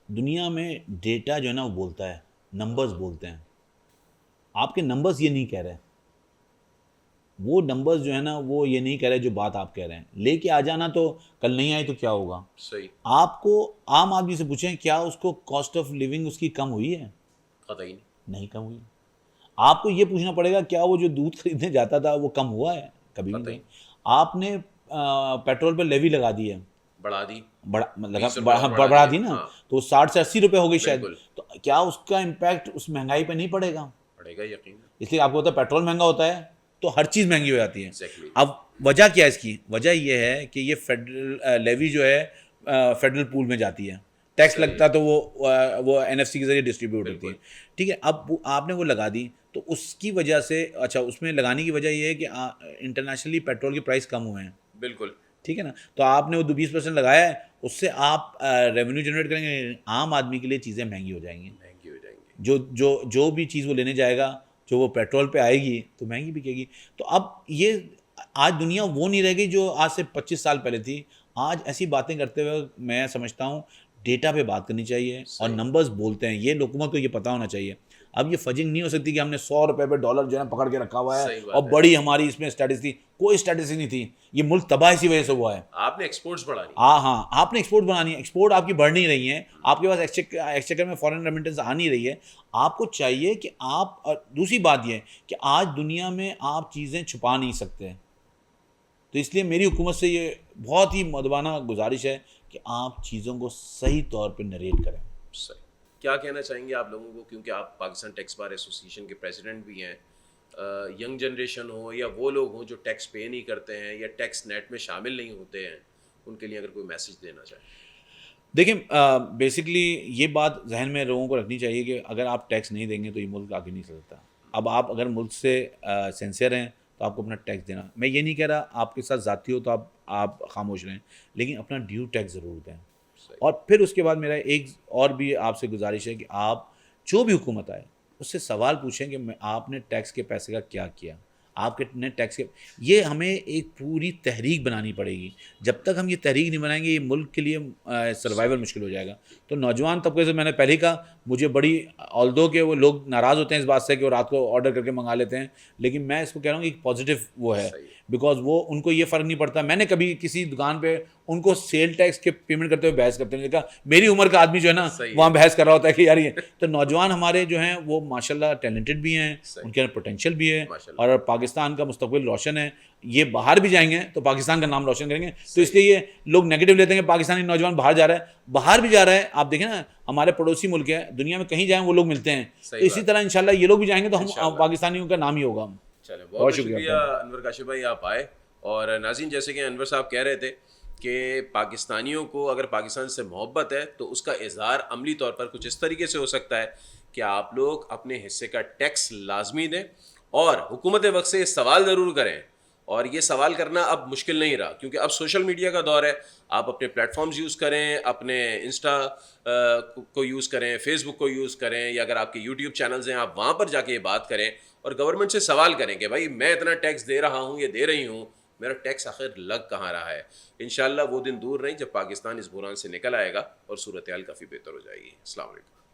دنیا میں ڈیٹا جو ہے نا وہ بولتا ہے, نمبرز بولتے ہیں. آپ کے نمبرز یہ نہیں کہہ رہے. وہ نمبرز جو ہے نا وہ یہ نہیں کہہ رہے جو بات آپ کہہ رہے ہیں. لے کے آ جانا تو کل نہیں آئی تو کیا ہوگا. صحیح. آپ کو عام آدمی سے پوچھیں کیا اس کو کاسٹ آف لیونگ اس کی کم ہوئی ہے؟ قطعی نہیں. نہیں کم ہوئی. آپ کو یہ پوچھنا پڑے گا کیا وہ جو دودھ خریدنے جاتا تھا وہ کم ہوا ہے؟ کبھی بھی نہیں. آپ نے پیٹرول پہ لیوی لگا دی ہے, بڑھا دی, بڑھا دی نا, تو 60 سے 80 روپے ہو گئی شاید. بالکل. تو کیا اس کا امپیکٹ اس مہنگائی پہ نہیں پڑے گا؟ پڑے گا یقین. اس لیے آپ کو پتا ہے پیٹرول مہنگا ہوتا ہے تو ہر چیز مہنگی ہو جاتی ہے. ایگزیکٹلی. اب وجہ کیا ہے اس کی؟ وجہ یہ ہے کہ یہ فیڈرل لیوی جو ہے فیڈرل پول میں جاتی ہے, ٹیکس لگتا تو وہ NFC کے ذریعے ڈسٹریبیوٹ ہوتی ہے. ٹھیک ہے, اب آپ نے وہ لگا دی تو اس کی وجہ سے, اچھا اس میں لگانے کی وجہ یہ ہے کہ انٹرنیشنلی پیٹرول کے پرائس کم ہوئے ہیں. بالکل. ٹھیک ہے نا, تو آپ نے وہ 20% لگایا ہے, اس سے آپ ریونیو جنریٹ کریں گے, عام آدمی کے لیے چیزیں مہنگی ہو جائیں گی. مہنگی ہو جائیں گی. جو بھی چیز وہ لینے جائے گا, جو وہ پیٹرول پہ آئے گی تو مہنگی بکے گی. تو اب یہ آج دنیا وہ نہیں رہ گئی جو آج سے 25 سال پہلے تھی. آج ایسی باتیں کرتے ہوئے میں سمجھتا ہوں ڈیٹا پہ بات کرنی چاہیے اور نمبرز بولتے ہیں, یہ حکومت کو یہ پتہ ہونا چاہیے. اب یہ فجنگ نہیں ہو سکتی کہ ہم نے 100 روپے پہ ڈالر جو ہے پکڑ کے رکھا ہوا ہے اور بڑی ہماری اس میں اسٹیٹس تھی. کوئی اسٹیٹس ہی نہیں تھی. یہ ملک تباہ اسی وجہ سے ہوا ہے. آپ نے ایکسپورٹس بڑھانی. ہاں آپ نے ایکسپورٹ بنانی ہے. ایکسپورٹ آپ کی بڑھ نہیں رہی ہیں, آپ کے پاس ایکسچیکر میں فارن ریمیٹنس آ نہیں رہی ہے. آپ کو چاہیے کہ آپ, دوسری بات یہ ہے کہ آج دنیا میں آپ چیزیں چھپا نہیں سکتے. تو اس لیے میری حکومت سے یہ بہت ہی مؤدبانہ گزارش ہے کہ آپ چیزوں کو صحیح طور پہ نریٹ کریں. صحیح. کیا کہنا چاہیں گے آپ لوگوں کو, کیونکہ آپ پاکستان ٹیکس بار ایسوسیشن کے پریزیڈنٹ بھی ہیں, ینگ جنریشن ہو یا وہ لوگ ہوں جو ٹیکس پے نہیں کرتے ہیں یا ٹیکس نیٹ میں شامل نہیں ہوتے ہیں, ان کے لیے اگر کوئی میسج دینا چاہیں. دیکھیں بیسکلی یہ بات ذہن میں لوگوں کو رکھنی چاہیے کہ اگر آپ ٹیکس نہیں دیں گے تو یہ ملک آگے نہیں چلتا. اب آپ اگر ملک سے سینسیئر ہیں تو آپ کو اپنا ٹیکس دینا, میں یہ نہیں کہہ رہا آپ کے ساتھ ذاتی ہو تو آپ خاموش رہیں, لیکن اپنا ڈیو ٹیکس ضرور دیں. اور پھر اس کے بعد میرا ایک اور بھی آپ سے گزارش ہے کہ آپ جو بھی حکومت آئے اس سے سوال پوچھیں کہ آپ نے ٹیکس کے پیسے کا کیا کیا, آپ نے ٹیکس کے, یہ ہمیں ایک پوری تحریک بنانی پڑے گی. جب تک ہم یہ تحریک نہیں بنائیں گے یہ ملک کے لیے سروائیول مشکل ہو جائے گا. تو نوجوان طبقے سے میں نے پہلے ہی کہا, مجھے بڑی آلدو کہ وہ لوگ ناراض ہوتے ہیں اس بات سے کہ وہ رات کو آرڈر کر کے منگا لیتے ہیں, لیکن میں اس کو کہہ رہا ہوں کہ ایک پازیٹیو وہ ہے, بیکاز وہ ان کو یہ فرق نہیں پڑتا. میں نے کبھی کسی دکان پہ ان کو سیل ٹیکس کے پیمنٹ کرتے ہوئے بحث کرتے ہیں, کہا میری عمر کا آدمی جو ہے نا وہاں بحث کر رہا ہوتا ہے کہ یار یہ. تو نوجوان ہمارے جو ہیں وہ ماشاءاللہ ٹیلنٹڈ بھی ہیں, ان کے اندر پوٹینشیل بھی ہے, اور پاکستان کا مستقبل روشن ہے. یہ باہر بھی جائیں گے تو پاکستان کا نام روشن کریں گے. تو اس لیے یہ لوگ نیگیٹو لیتے ہیں کہ پاکستانی نوجوان باہر جا رہا ہے, باہر بھی جا رہا ہے. آپ دیکھیں نا ہمارے پڑوسی ملک ہے, دنیا میں کہیں جائیں وہ لوگ ملتے ہیں. تو اسی طرح انشاءاللہ یہ لوگ بھی جائیں گے تو ہم پاکستانیوں کا نام ہی ہوگا. چلیں, بہت شکریہ انور کاشف بھائی آپ آئے. اور ناظرین, جیسے کہ انور صاحب کہہ رہے تھے کہ پاکستانیوں کو اگر پاکستان سے محبت ہے تو اس کا اظہار عملی طور پر کچھ اس طریقے سے ہو سکتا ہے کہ آپ لوگ اپنے حصے کا ٹیکس لازمی دیں اور حکومت وقت سے یہ سوال ضرور کریں. اور یہ سوال کرنا اب مشکل نہیں رہا کیونکہ اب سوشل میڈیا کا دور ہے. آپ اپنے پلیٹ فارمز یوز کریں, اپنے انسٹا کو یوز کریں, فیس بک کو یوز کریں, یا اگر آپ کے یوٹیوب چینلز ہیں آپ وہاں پر جا کے یہ بات کریں اور گورنمنٹ سے سوال کریں کہ بھائی میں اتنا ٹیکس دے رہا ہوں یا دے رہی ہوں, میرا ٹیکس آخر لگ کہاں رہا ہے. انشاءاللہ وہ دن دور نہیں جب پاکستان اس بحران سے نکل آئے گا اور صورتحال کافی بہتر ہو جائے گی. السلام علیکم.